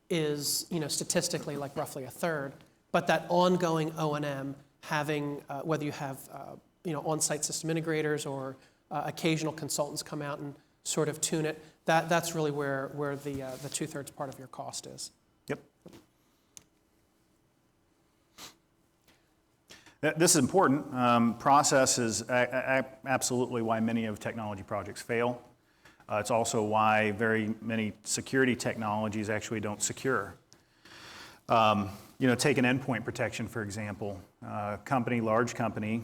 is, statistically like roughly a third. But that ongoing O&M, having whether you have, on-site system integrators or occasional consultants come out and sort of tune it, that's really where the 2/3 part of your cost is. Yep. This is important. Process is absolutely why many of technology projects fail. It's also why very many security technologies actually don't secure. Take an endpoint protection, for example. Large company,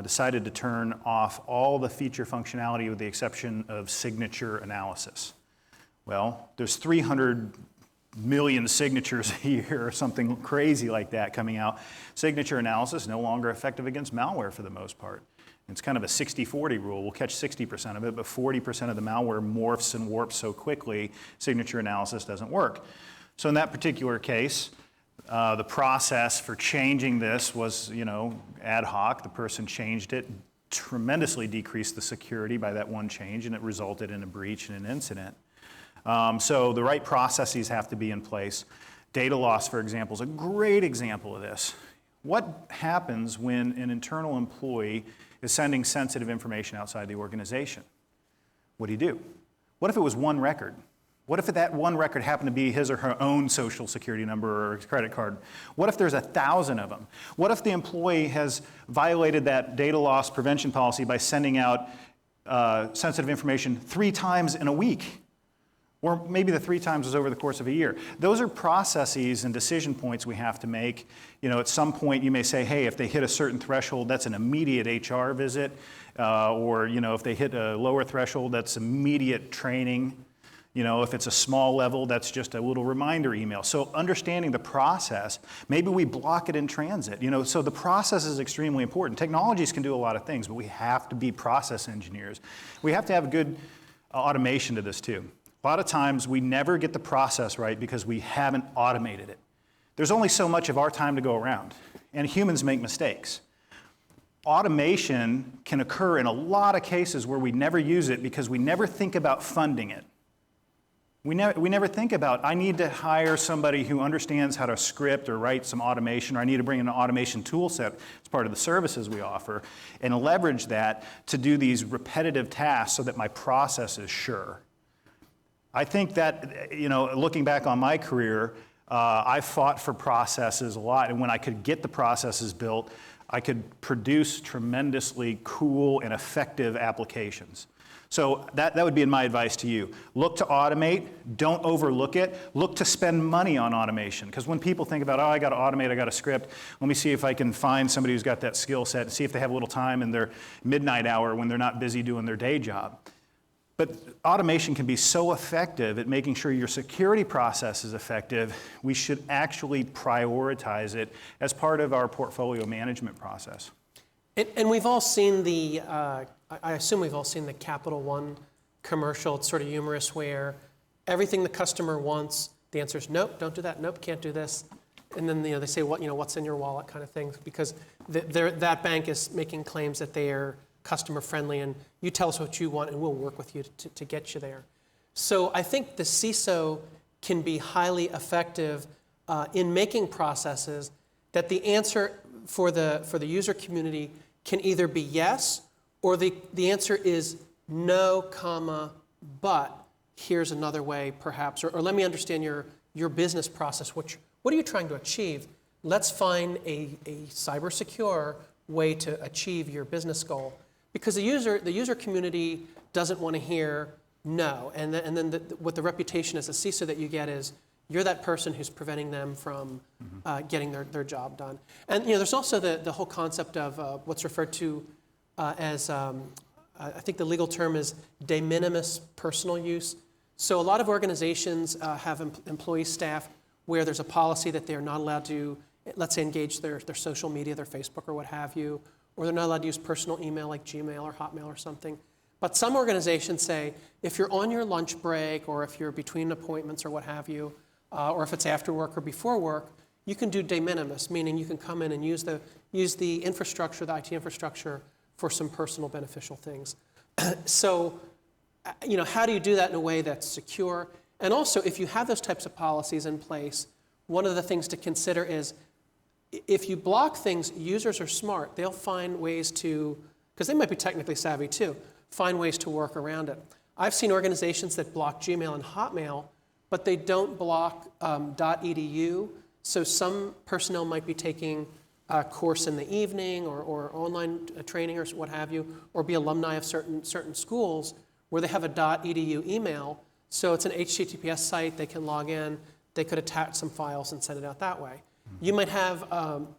decided to turn off all the feature functionality with the exception of signature analysis. Well, there's 300 million signatures a year or something crazy like that coming out. Signature analysis no longer effective against malware for the most part. It's kind of a 60-40 rule. We'll catch 60% of it, but 40% of the malware morphs and warps so quickly, signature analysis doesn't work. So in that particular case, the process for changing this was, ad hoc. The person changed it, tremendously decreased the security by that one change, and it resulted in a breach and an incident. So the right processes have to be in place. Data loss, for example, is a great example of this. What happens when an internal employee is sending sensitive information outside the organization? What do you do? What if it was one record? What if that one record happened to be his or her own social security number or credit card? What if there's 1,000 of them? What if the employee has violated that data loss prevention policy by sending out sensitive information 3 times in a week? Or maybe the 3 times is over the course of a year. Those are processes and decision points we have to make. At some point you may say, hey, if they hit a certain threshold, that's an immediate HR visit. Or if they hit a lower threshold, that's immediate training. If it's a small level, that's just a little reminder email. So understanding the process, maybe we block it in transit. So the process is extremely important. Technologies can do a lot of things, but we have to be process engineers. We have to have good automation to this too. A lot of times we never get the process right because we haven't automated it. There's only so much of our time to go around, and humans make mistakes. Automation can occur in a lot of cases where we never use it because we never think about funding it. We never think about, I need to hire somebody who understands how to script or write some automation, or I need to bring in an automation tool set as part of the services we offer, and leverage that to do these repetitive tasks so that my process is sure. I think that, looking back on my career, I fought for processes a lot, and when I could get the processes built, I could produce tremendously cool and effective applications. So that would be my advice to you. Look to automate, don't overlook it. Look to spend money on automation, because when people think about, I got to automate, I got to script, let me see if I can find somebody who's got that skill set and see if they have a little time in their midnight hour when they're not busy doing their day job. But automation can be so effective at making sure your security process is effective, we should actually prioritize it as part of our portfolio management process. And we've all seen the, I assume we've all seen the Capital One commercial. It's sort of humorous where everything the customer wants, the answer is nope, don't do that, nope, can't do this. And then they say, what's in your wallet kind of thing, because that bank is making claims that they are customer friendly, and you tell us what you want and we'll work with you to get you there. So I think the CISO can be highly effective in making processes that the answer for the user community can either be yes, or the answer is no, comma, but here's another way perhaps, or let me understand your business process. What are you trying to achieve? Let's find a cyber secure way to achieve your business goal. Because the user community doesn't want to hear no, and then what the reputation as a CISO that you get is you're that person who's preventing them from getting their job done. And there's also the whole concept of what's referred to as I think the legal term is de minimis personal use. So a lot of organizations have employee staff where there's a policy that they're not allowed to, let's say, engage their social media, their Facebook or what have you, or they're not allowed to use personal email like Gmail or Hotmail or something. But some organizations say, if you're on your lunch break, or if you're between appointments or what have you, or if it's after work or before work, you can do de minimis, meaning you can come in and use the infrastructure, the IT infrastructure, for some personal beneficial things. So, how do you do that in a way that's secure? And also, if you have those types of policies in place, one of the things to consider is, if you block things, users are smart. They'll find ways to, because they might be technically savvy too, find ways to work around it. I've seen organizations that block Gmail and Hotmail, but they don't block .edu. So some personnel might be taking a course in the evening or online training or what have you, or be alumni of certain schools where they have a .edu email. So it's an HTTPS site, they can log in, they could attach some files and send it out that way. You might have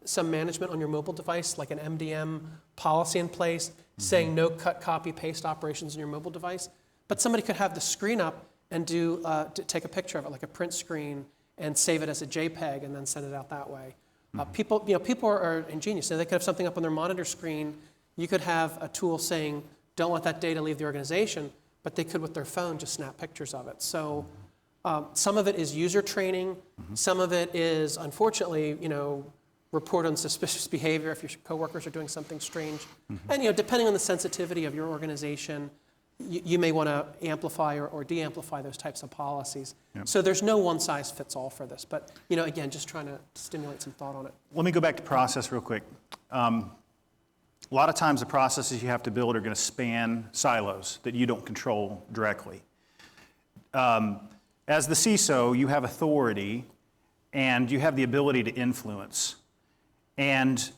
some management on your mobile device, like an MDM policy in place, saying no cut, copy, paste operations on your mobile device. But somebody could have the screen up and take a picture of it, like a print screen, and save it as a JPEG and then send it out that way. People are ingenious. So they could have something up on their monitor screen. You could have a tool saying, don't let that data leave the organization, but they could, with their phone, just snap pictures of it. So some of it is user training. Some of it is, unfortunately, report on suspicious behavior if your coworkers are doing something strange. And depending on the sensitivity of your organization, you may want to amplify or de-amplify those types of policies. Yep. So there's no one size fits all for this. But again, just trying to stimulate some thought on it. Let me go back to process real quick. A lot of times the processes you have to build are going to span silos that you don't control directly. As the CISO, you have authority and you have the ability to influence. And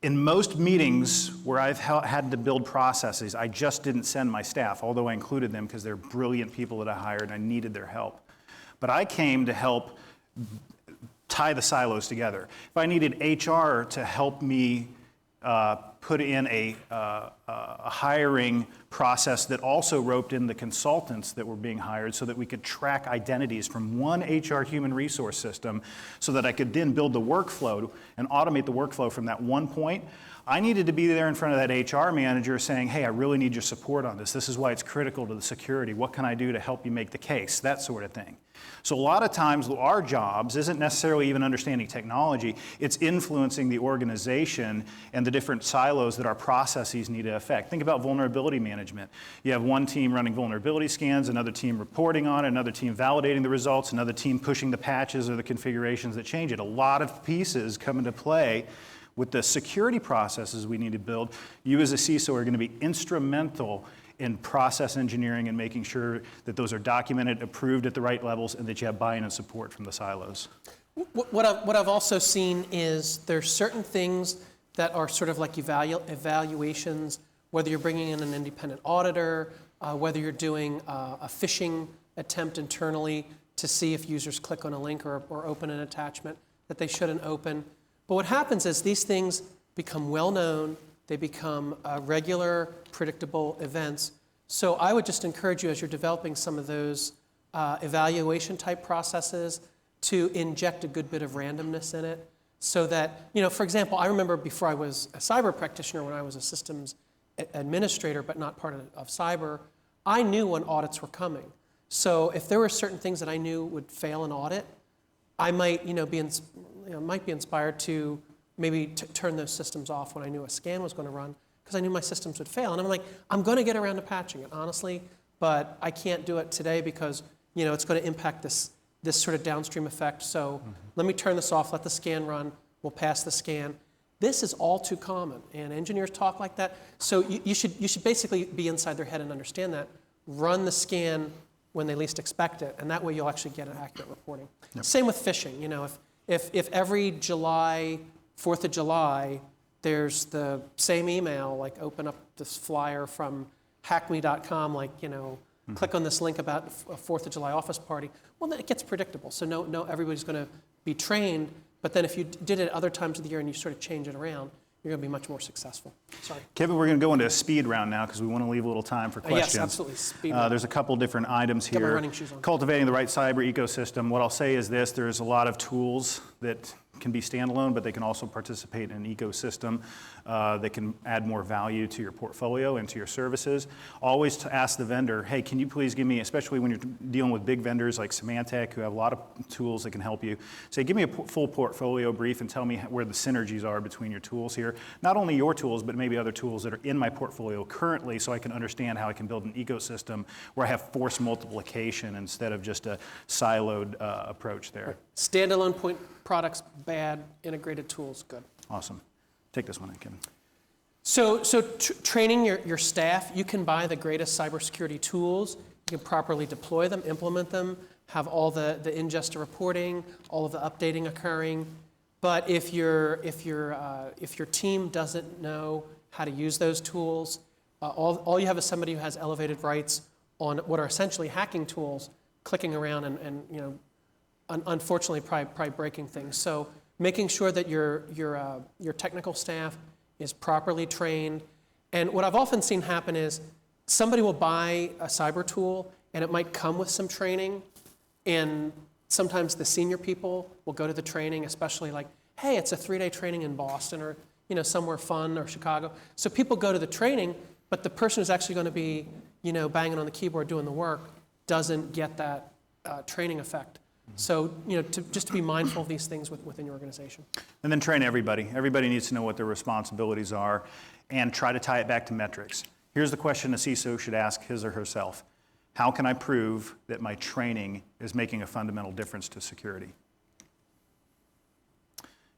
in most meetings where I've had to build processes, I just didn't send my staff, although I included them because they're brilliant people that I hired and I needed their help. But I came to help tie the silos together. If I needed HR to help me put in a hiring process that also roped in the consultants that were being hired so that we could track identities from one HR human resource system so that I could then build the workflow and automate the workflow from that one point. I needed to be there in front of that HR manager saying, hey, I really need your support on this. This is why it's critical to the security. What can I do to help you make the case? That sort of thing. So a lot of times our jobs isn't necessarily even understanding technology, it's influencing the organization and the different silos that our processes need to affect. Think about vulnerability management. You have one team running vulnerability scans, another team reporting on it, another team validating the results, another team pushing the patches or the configurations that change it. A lot of pieces come into play. With the security processes we need to build, you as a CISO are going to be instrumental in process engineering and making sure that those are documented, approved at the right levels, and that you have buy-in and support from the silos. What I've also seen is there's certain things that are sort of like evaluations, whether you're bringing in an independent auditor, whether you're doing a phishing attempt internally to see if users click on a link or open an attachment that they shouldn't open. But what happens is these things become well-known, they become regular, predictable events. So I would just encourage you as you're developing some of those evaluation type processes to inject a good bit of randomness in it so that, for example, I remember before I was a cyber practitioner when I was a systems administrator but not part of cyber, I knew when audits were coming. So if there were certain things that I knew would fail an audit, I might, might be inspired to maybe turn those systems off when I knew a scan was going to run because I knew my systems would fail. And I'm like, I'm going to get around to patching it, honestly, but I can't do it today because, it's going to impact this sort of downstream effect. So let me turn this off, let the scan run, we'll pass the scan. This is all too common, and engineers talk like that. So you should basically be inside their head and understand that. Run the scan when they least expect it, and that way you'll actually get an accurate reporting. Yep. Same with phishing. If every July, 4th of July, there's the same email, like open up this flyer from hackme.com, click on this link about a 4th of July office party, well, then it gets predictable. So no, everybody's going to be trained, but then if you did it other times of the year and you sort of change it around, you're going to be much more successful. Sorry. Kevin, we're going to go into a speed round now because we want to leave a little time for questions. Yes, absolutely. Speed round. There's a couple different items here. Get my running shoes on. Cultivating the right cyber ecosystem. What I'll say is this, there's a lot of tools that can be standalone, but they can also participate in an ecosystem that can add more value to your portfolio and to your services. Always to ask the vendor, hey, can you please give me, especially when you're dealing with big vendors like Symantec, who have a lot of tools that can help you, say, give me a full portfolio brief and tell me where the synergies are between your tools here. Not only your tools, but maybe other tools that are in my portfolio currently so I can understand how I can build an ecosystem where I have force multiplication instead of just a siloed approach there. Standalone point products, bad. Integrated tools, good. Awesome. Take this one, Kevin. So training your staff, you can buy the greatest cybersecurity tools. You can properly deploy them, implement them, have all the ingest reporting, all of the updating occurring. But if your team doesn't know how to use those tools, all you have is somebody who has elevated rights on what are essentially hacking tools, clicking around and unfortunately probably breaking things. So making sure that your technical staff is properly trained. And what I've often seen happen is somebody will buy a cyber tool and it might come with some training, and sometimes the senior people will go to the training, especially like, hey, it's a 3-day training in Boston or somewhere fun or Chicago. So people go to the training, but the person who's actually going to be banging on the keyboard doing the work doesn't get that training effect. So, just to be mindful of these things within your organization. And then train everybody. Everybody needs to know what their responsibilities are and try to tie it back to metrics. Here's the question a CISO should ask his or herself. How can I prove that my training is making a fundamental difference to security?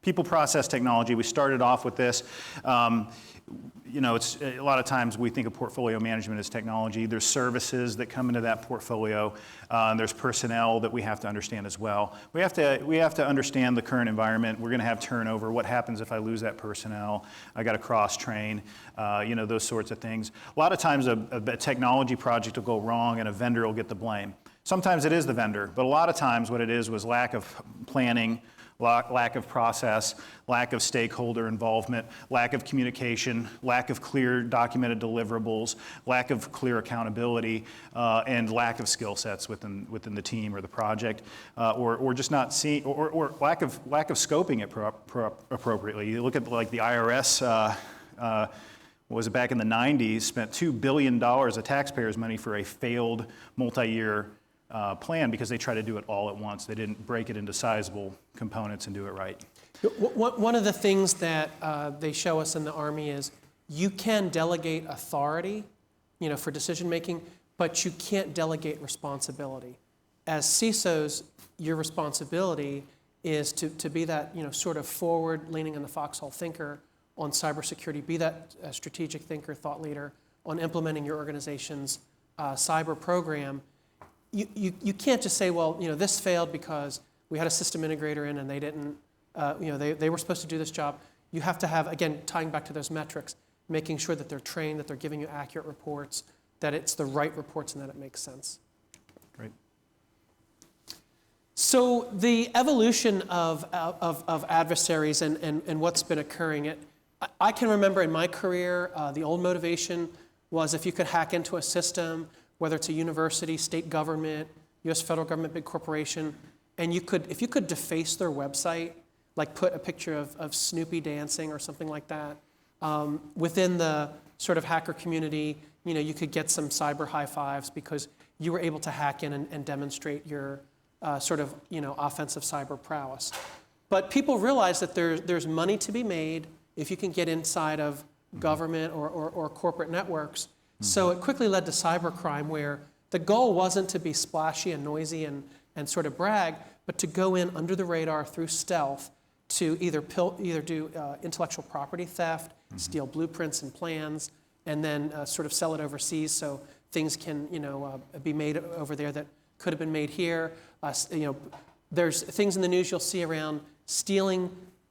People process technology, we started off with this. It's a lot of times we think of portfolio management as technology. There's services that come into that portfolio. And there's personnel that we have to understand as well. We have to understand the current environment. We're going to have turnover. What happens if I lose that personnel? I got to cross-train. Those sorts of things. A lot of times a technology project will go wrong and a vendor will get the blame. Sometimes it is the vendor, but a lot of times what it is was lack of planning, lack of process, lack of stakeholder involvement, lack of communication, lack of clear documented deliverables, lack of clear accountability, and lack of skill sets within the team or the project, or just not seeing, or lack of scoping it appropriately. You look at like the IRS. Was it back in the 90s, spent $2 billion of taxpayers' money for a failed multi-year plan because they tried to do it all at once. They didn't break it into sizable components and do it right. One of the things that they show us in the Army is you can delegate authority, for decision making, but you can't delegate responsibility. As CISOs, your responsibility is to be that sort of forward-leaning in the foxhole thinker on cybersecurity, be that strategic thinker, thought leader on implementing your organization's cyber program. You can't just say, well, this failed because we had a system integrator in and they didn't, they were supposed to do this job. You have to have, again, tying back to those metrics, making sure that they're trained, that they're giving you accurate reports, that it's the right reports and that it makes sense. Great. So the evolution of adversaries and what's been occurring, I can remember in my career, the old motivation was if you could hack into a system, whether it's a university, state government, U.S. federal government, big corporation, and if you could deface their website, like put a picture of Snoopy dancing or something like that, within the sort of hacker community, you could get some cyber high fives because you were able to hack in and demonstrate your sort of offensive cyber prowess. But people realize that there's money to be made if you can get inside of government or corporate networks. Mm-hmm. So it quickly led to cybercrime, where the goal wasn't to be splashy and noisy and sort of brag, but to go in under the radar through stealth to either do intellectual property theft, steal blueprints and plans, and then sort of sell it overseas so things can be made over there that could have been made here. There's things in the news you'll see around stealing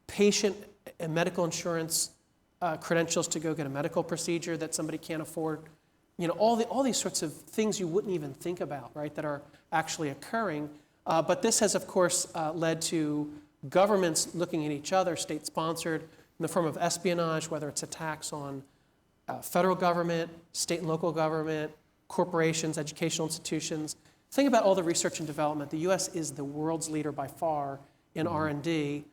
patient and medical insurance credentials to go get a medical procedure that somebody can't afford. All these sorts of things you wouldn't even think about, right, that are actually occurring. But this has, of course, led to governments looking at each other, state-sponsored, in the form of espionage, whether it's attacks on federal government, state and local government, corporations, educational institutions. Think about all the research and development. The U.S. is the world's leader by far in R&D.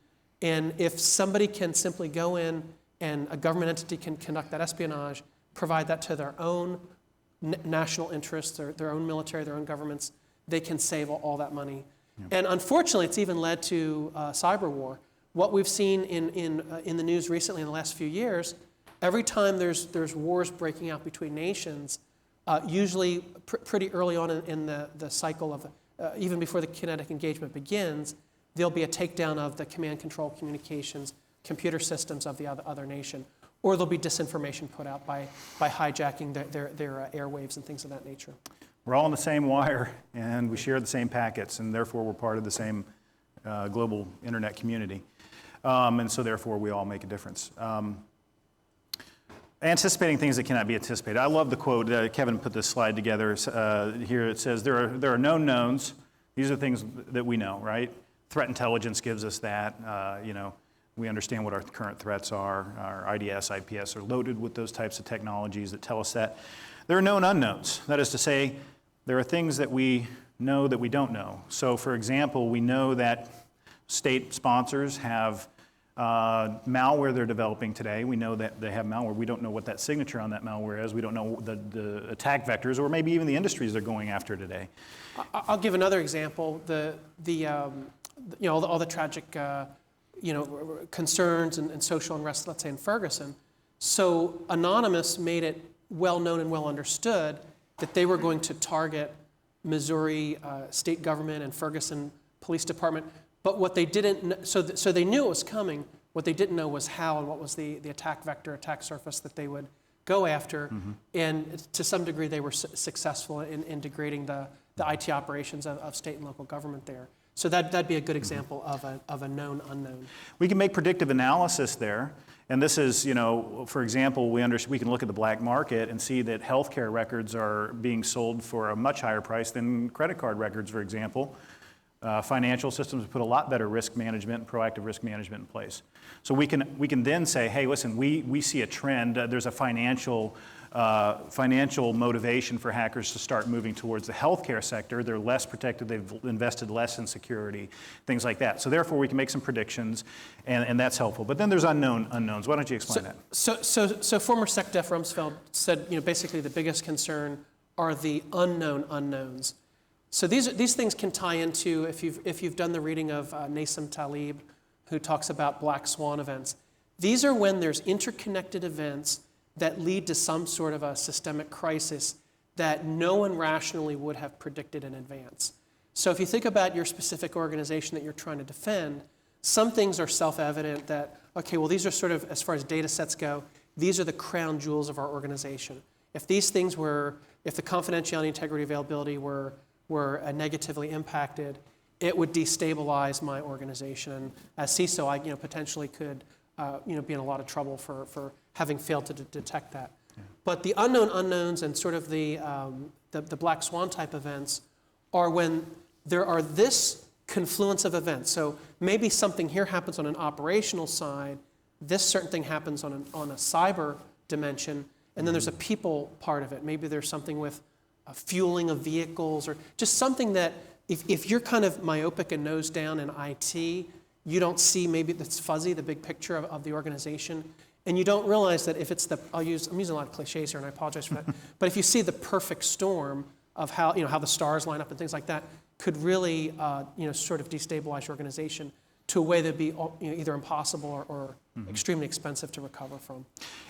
And if somebody can simply go in and a government entity can conduct that espionage, provide that to their own national interests, their own military, their own governments, they can save all that money. Yep. And unfortunately, it's even led to cyber war. What we've seen in the news recently in the last few years, every time there's wars breaking out between nations, usually pretty early on in the cycle of, even before the kinetic engagement begins, there'll be a takedown of the command control communications, computer systems of the other nation, or there'll be disinformation put out by hijacking their airwaves and things of that nature. We're all on the same wire, and we share the same packets, and therefore we're part of the same global internet community. And so therefore we all make a difference. Anticipating things that cannot be anticipated. I love the quote, Kevin put this slide together here. It says, there are known knowns. These are things that we know, right? Threat intelligence gives us that. We understand what our current threats are. Our IDS, IPS are loaded with those types of technologies that tell us that. There are known unknowns. That is to say, there are things that we know that we don't know. So for example, we know that state sponsors have malware they're developing today. We know that they have malware. We don't know what that signature on that malware is. We don't know the attack vectors or maybe even the industries they're going after today. I'll give another example. All the tragic concerns and social unrest, let's say in Ferguson. So Anonymous made it well known and well understood that they were going to target Missouri state government and Ferguson Police Department. But what they didn't, so they knew it was coming. What they didn't know was how and what was the attack vector, attack surface that they would go after. Mm-hmm. And to some degree, they were successful in degrading the IT operations of state and local government there. So that'd be a good example of a known unknown. We can make predictive analysis there. And this is, for example, we can look at the black market and see that healthcare records are being sold for a much higher price than credit card records, for example. Financial systems, we put a lot better risk management, proactive risk management in place. So we can then say, hey, listen, we see a trend. There's a financial motivation for hackers to start moving towards the healthcare sector. They're less protected. They've invested less in security, things like that. So therefore, we can make some predictions, and that's helpful. But then there's unknowns. Why don't you explain that? So former SecDef Rumsfeld said, basically the biggest concern are the unknown unknowns. So these things can tie into, if you've done the reading of Nassim Taleb, who talks about black swan events. These are when there's interconnected events that lead to some sort of a systemic crisis that no one rationally would have predicted in advance. So if you think about your specific organization that you're trying to defend, some things are self-evident that, okay, well, these are sort of, as far as data sets go, these are the crown jewels of our organization. If these things were, if the confidentiality, integrity, availability were negatively impacted, it would destabilize my organization. As CISO, I potentially could be in a lot of trouble for having failed to detect that. Yeah. But the unknown unknowns and sort of the black swan type events are when there are this confluence of events. So maybe something here happens on an operational side, this certain thing happens on a cyber dimension, and then there's a people part of it. Maybe there's something with fueling of vehicles, or just something that if you're kind of myopic and nose down in IT, you don't see maybe that's fuzzy, the big picture of the organization, and you don't realize that if it's I'm using a lot of cliches here, and I apologize for that, but if you see the perfect storm of how the stars line up and things like that, could really sort of destabilize your organization to a way that'd be either impossible or extremely expensive to recover from.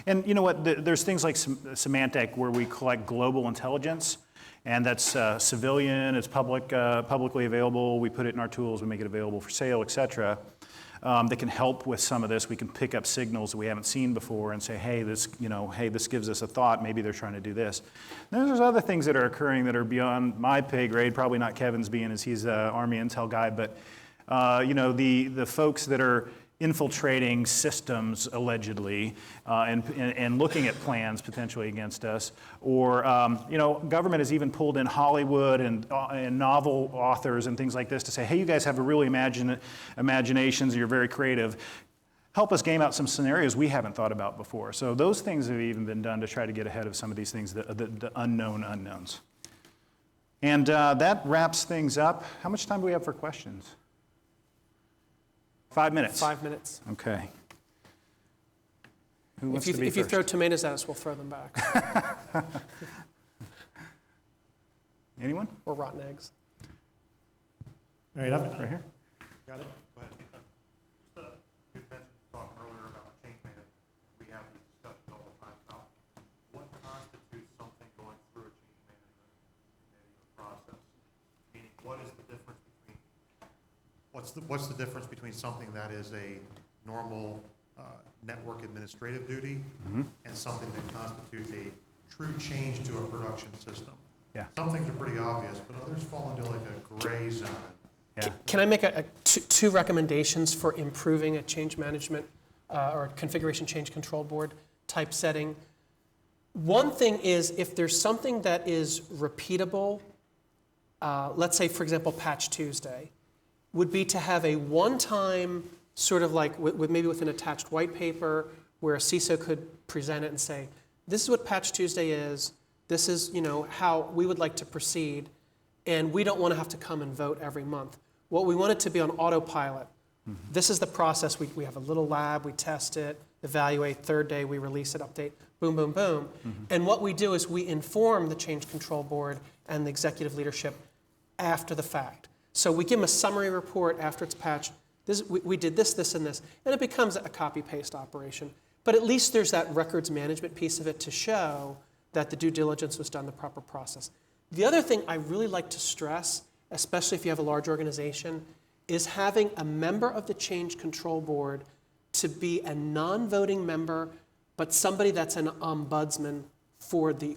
And you know what? There's things like Symantec where we collect global intelligence, and that's civilian, it's publicly available. We put it in our tools, we make it available for sale, et cetera. That can help with some of this. We can pick up signals that we haven't seen before and say, hey, this gives us a thought. Maybe they're trying to do this. And there's other things that are occurring that are beyond my pay grade. Probably not Kevin's, being as he's an Army intel guy, but the folks that are infiltrating systems allegedly and looking at plans potentially against us, or government has even pulled in Hollywood and novel authors and things like this to say, hey, you guys have a really imaginations, you're very creative. Help us game out some scenarios we haven't thought about before. So those things have even been done to try to get ahead of some of these things, the unknown unknowns. And that wraps things up. How much time do we have for questions? 5 minutes. 5 minutes. Okay. Who wants to be If you throw tomatoes at us, we'll throw them back. Anyone? Or rotten eggs. Right up, right here. Got it? Go ahead. You mentioned talking earlier about change management. We have these discussions all the time about what constitutes something going through a change management process. Meaning, what is the difference between what's the difference between something that is a normal network administrative duty and something that constitutes a true change to a production system? Yeah. Some things are pretty obvious, but others fall into like a gray zone. Yeah. Can I make two recommendations for improving a change management or configuration change control board type setting? One thing is if there's something that is repeatable, let's say, for example, Patch Tuesday, would be to have a one-time sort of like maybe with an attached white paper where a CISO could present it and say, this is what Patch Tuesday is, this is how we would like to proceed, and we don't want to have to come and vote every month. What we want it to be on autopilot. This is the process. We have a little lab, we test it, evaluate, third day we release it, update, boom, boom, boom. And what we do is we inform the change control board and the executive leadership after the fact. So we give them a summary report after it's patched. We did this, this, and this. And it becomes a copy-paste operation. But at least there's that records management piece of it to show that the due diligence was done, the proper process. The other thing I really like to stress, especially if you have a large organization, is having a member of the change control board to be a non-voting member, but somebody that's an ombudsman for that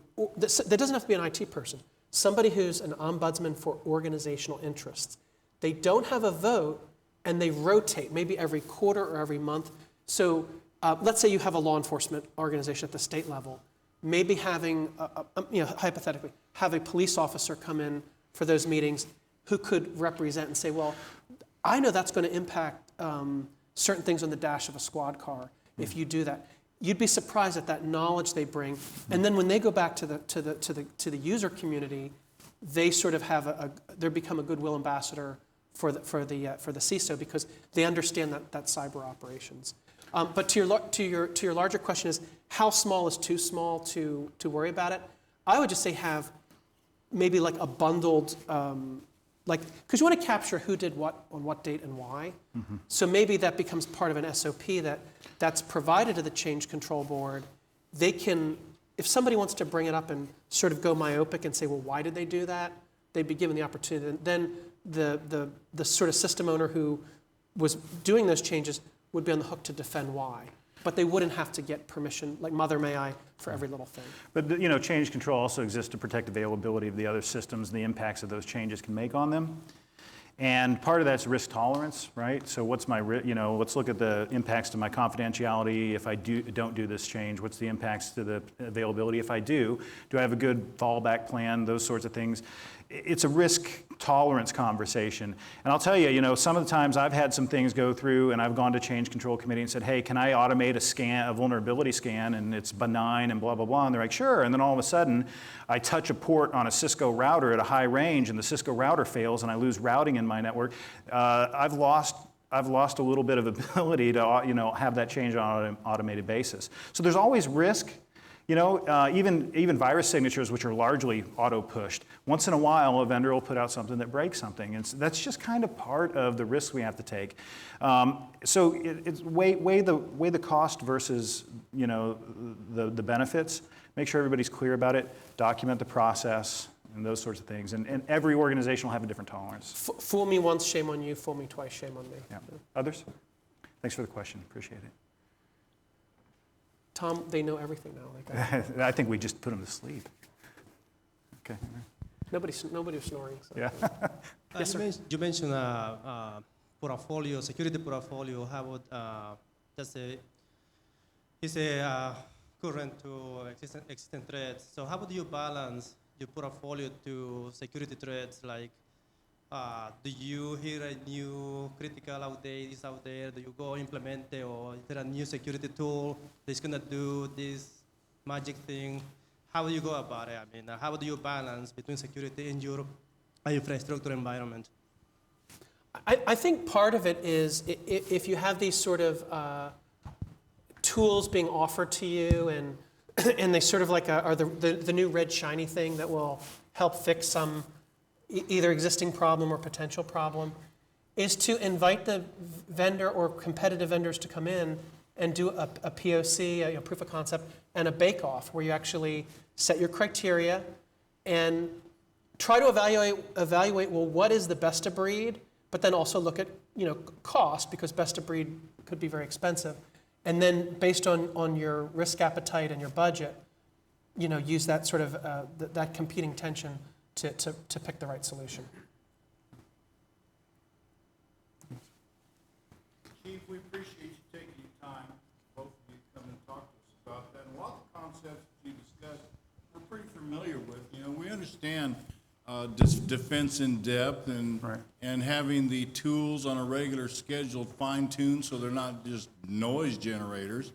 doesn't have to be an IT person, somebody who's an ombudsman for organizational interests. They don't have a vote, and they rotate, maybe every quarter or every month. So let's say you have a law enforcement organization at the state level. Maybe having, hypothetically, have a police officer come in for those meetings who could represent and say, well, I know that's going to impact certain things on the dash of a squad car if you do that. You'd be surprised at that knowledge they bring, and then when they go back to the user community, they sort of have they become a goodwill ambassador for the CISO because they understand that cyber operations. But to your larger question is how small is too small to worry about it? I would just say have maybe like a bundled because you want to capture who did what on what date and why. So maybe that becomes part of an SOP that's provided to the change control board. They can, if somebody wants to bring it up and sort of go myopic and say, well, why did they do that? They'd be given the opportunity. Then the sort of system owner who was doing those changes would be on the hook to defend why. But they wouldn't have to get permission, like mother may I, for every little thing. But you know, change control also exists to protect availability of the other systems and the impacts that those changes can make on them. And part of that's risk tolerance, right? So what's my, let's look at the impacts to my confidentiality if I don't do this change. What's the impacts to the availability if I do? Do I have a good fallback plan? Those sorts of things. It's a risk tolerance conversation. And I'll tell you, some of the times I've had some things go through and I've gone to change control committee and said, hey, can I automate a vulnerability scan and it's benign and blah, blah, blah. And they're like, sure. And then all of a sudden I touch a port on a Cisco router at a high range and the Cisco router fails and I lose routing in my network. I've lost a little bit of ability to have that change on an automated basis. So there's always risk. Even virus signatures, which are largely auto-pushed, once in a while a vendor will put out something that breaks something. And so that's just kind of part of the risk we have to take. So it's weigh the cost versus the benefits. Make sure everybody's clear about it. Document the process and those sorts of things. And every organization will have a different tolerance. Fool me once, shame on you. Fool me twice, shame on me. Yeah. Others? Thanks for the question. Appreciate it. Tom, they know everything now. I think we just put them to sleep. Okay. Nobody was snoring. So. Yeah. Yes, sir. You mentioned portfolio, security portfolio. How about just is a current to existing threats? So how would you balance your portfolio to security threats? Like, do you hear a new critical outage is out there? Do you go implement it, or is there a new security tool that's gonna do this magic thing? How do you go about it? I mean, how do you balance between security in your infrastructure environment? I think part of it is if you have these sort of tools being offered to you and they sort of like are the new red shiny thing that will help fix some either existing problem or potential problem, is to invite the vendor or competitive vendors to come in and do a POC, a proof of concept, and a bake-off where you actually set your criteria and try to evaluate, well, what is the best of breed, but then also look at cost, because best of breed could be very expensive. And then based on your risk appetite and your budget, use that sort of that competing tension to pick the right solution. Chief, we appreciate you taking your time, both of you coming and talk to us about that. And a lot of the concepts that you discussed, we're pretty familiar with. We understand defense in depth and Right. and having the tools on a regular schedule fine-tuned so they're not just noise generators.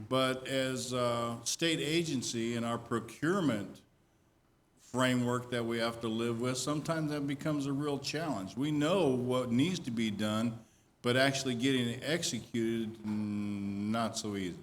But as a state agency in our procurement framework that we have to live with, sometimes that becomes a real challenge. We know what needs to be done, but actually getting it executed, not so easy.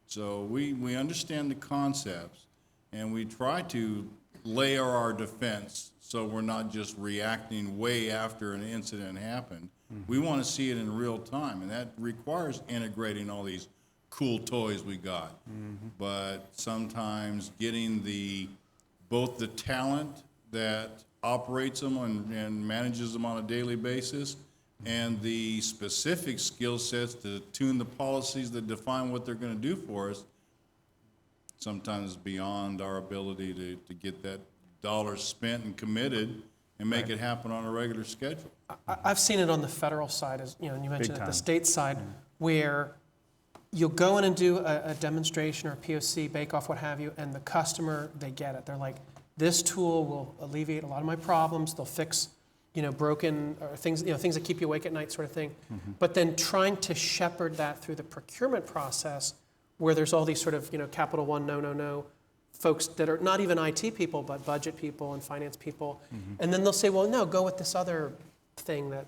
So we understand the concepts, and we try to layer our defense so we're not just reacting way after an incident happened. We want to see it in real time, and that requires integrating all these cool toys we got. But sometimes getting both the talent that operates them and manages them on a daily basis and the specific skill sets to tune the policies that define what they're going to do for us, sometimes beyond our ability to get that dollar spent and committed and make it happen on a regular schedule. I've seen it on the federal side, as and you mentioned it, time. the state side, where you'll go in and do a demonstration or a POC, bake-off, what have you, and the customer, they get it. They're like, this tool will alleviate a lot of my problems. They'll fix, broken or things, things that keep you awake at night, sort of thing. But then trying to shepherd that through the procurement process, where there's all these sort of, Capital One, no folks that are not even IT people, but budget people and finance people. And then they'll say, well, no, go with this other thing that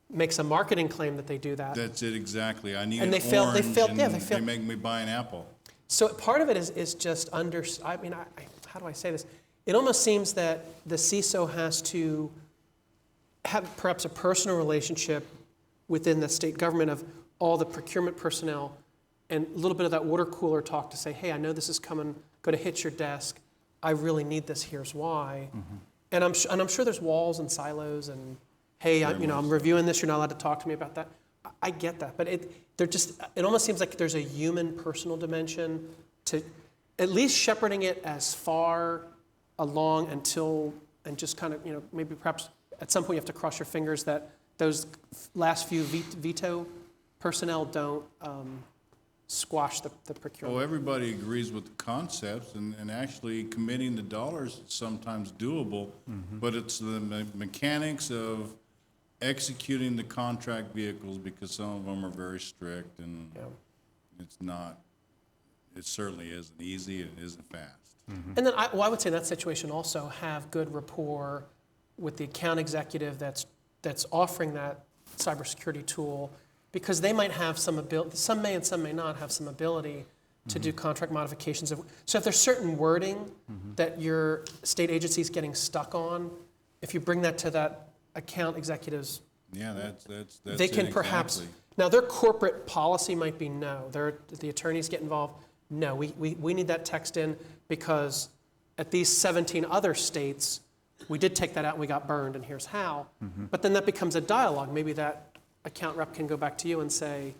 makes a marketing claim that they do that. That's it, exactly. I need And an they fail- they orange, fail- and yeah, they fail. they make me buy an apple. So part of it is just how do I say this? It almost seems that the CISO has to have perhaps a personal relationship within the state government of all the procurement personnel and a little bit of that water cooler talk to say, hey, I know this is going to hit your desk. I really need this. Here's why. And I'm sure there's walls and silos and, hey, I'm reviewing this. You're not allowed to talk to me about that. I get that, but it almost seems like there's a human personal dimension to at least shepherding it as far along and just kind of, maybe perhaps at some point you have to cross your fingers that those last few veto personnel don't squash the procurement. Well, everybody agrees with the concepts, and actually committing the dollars is sometimes doable, but it's the mechanics of executing the contract vehicles, because some of them are very strict, and it certainly isn't easy, and it isn't fast. And then I would say in that situation also have good rapport with the account executive that's offering that cybersecurity tool, because they might have some ability, some may and some may not have some ability to do contract modifications. So if there's certain wording that your state agency is getting stuck on, if you bring that to that account executives, Yeah, that's they can perhaps, exactly. now their corporate policy might be no, the attorneys get involved, no, we need that text in because at these 17 other states, we did take that out and we got burned and here's how. But then that becomes a dialogue. Maybe that account rep can go back to you and say,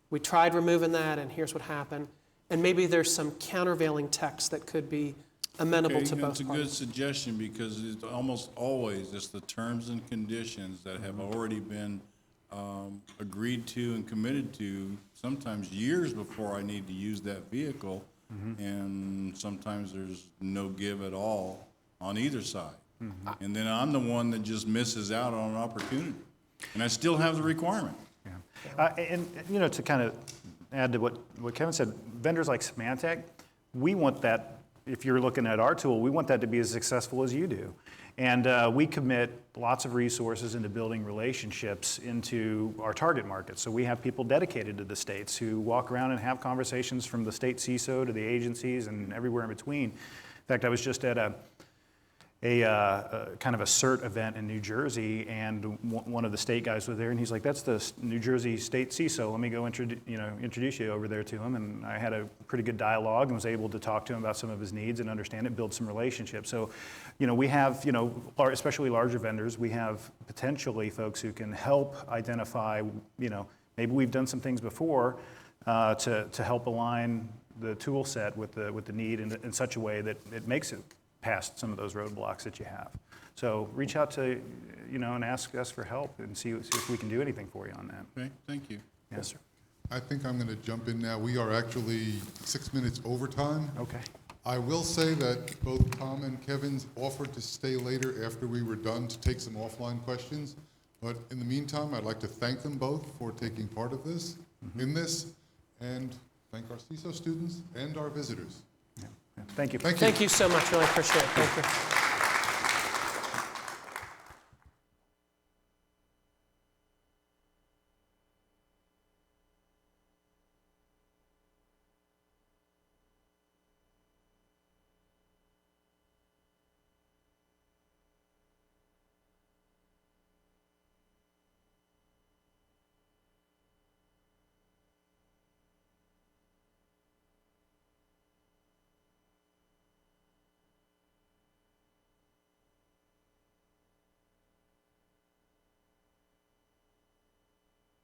we tried removing that and here's what happened. And maybe there's some countervailing text that could be amenable to both That's a good parties. suggestion, because it's almost always just the terms and conditions that have already been agreed to and committed to, sometimes years before I need to use that vehicle, and sometimes there's no give at all on either side. And then I'm the one that just misses out on an opportunity, and I still have the requirement. And to kind of add to what Kevin said, vendors like Symantec, we want that, if you're looking at our tool, we want that to be as successful as you do. And we commit lots of resources into building relationships into our target market. So we have people dedicated to the states who walk around and have conversations from the state CISO to the agencies and everywhere in between. In fact, I was just at a kind of a CERT event in New Jersey, and one of the state guys was there, and he's like, that's the New Jersey state CISO, let me go introduce you over there to him. And I had a pretty good dialogue and was able to talk to him about some of his needs and understand it, build some relationships. So, we have, especially larger vendors, we have potentially folks who can help identify, maybe we've done some things before to help align the tool set with the need in such a way that it makes it past some of those roadblocks that you have. So reach out to, and ask us for help and see if we can do anything for you on that. Okay, thank you. Yes, sir. I think I'm going to jump in now. We are actually 6 minutes overtime. Okay. I will say that both Tom and Kevin's offered to stay later after we were done to take some offline questions. But in the meantime, I'd like to thank them both for taking part of this, and thank our CISO students and our visitors. Yeah. Thank you. Thank you. Thank you so much. Really appreciate it. Thank you.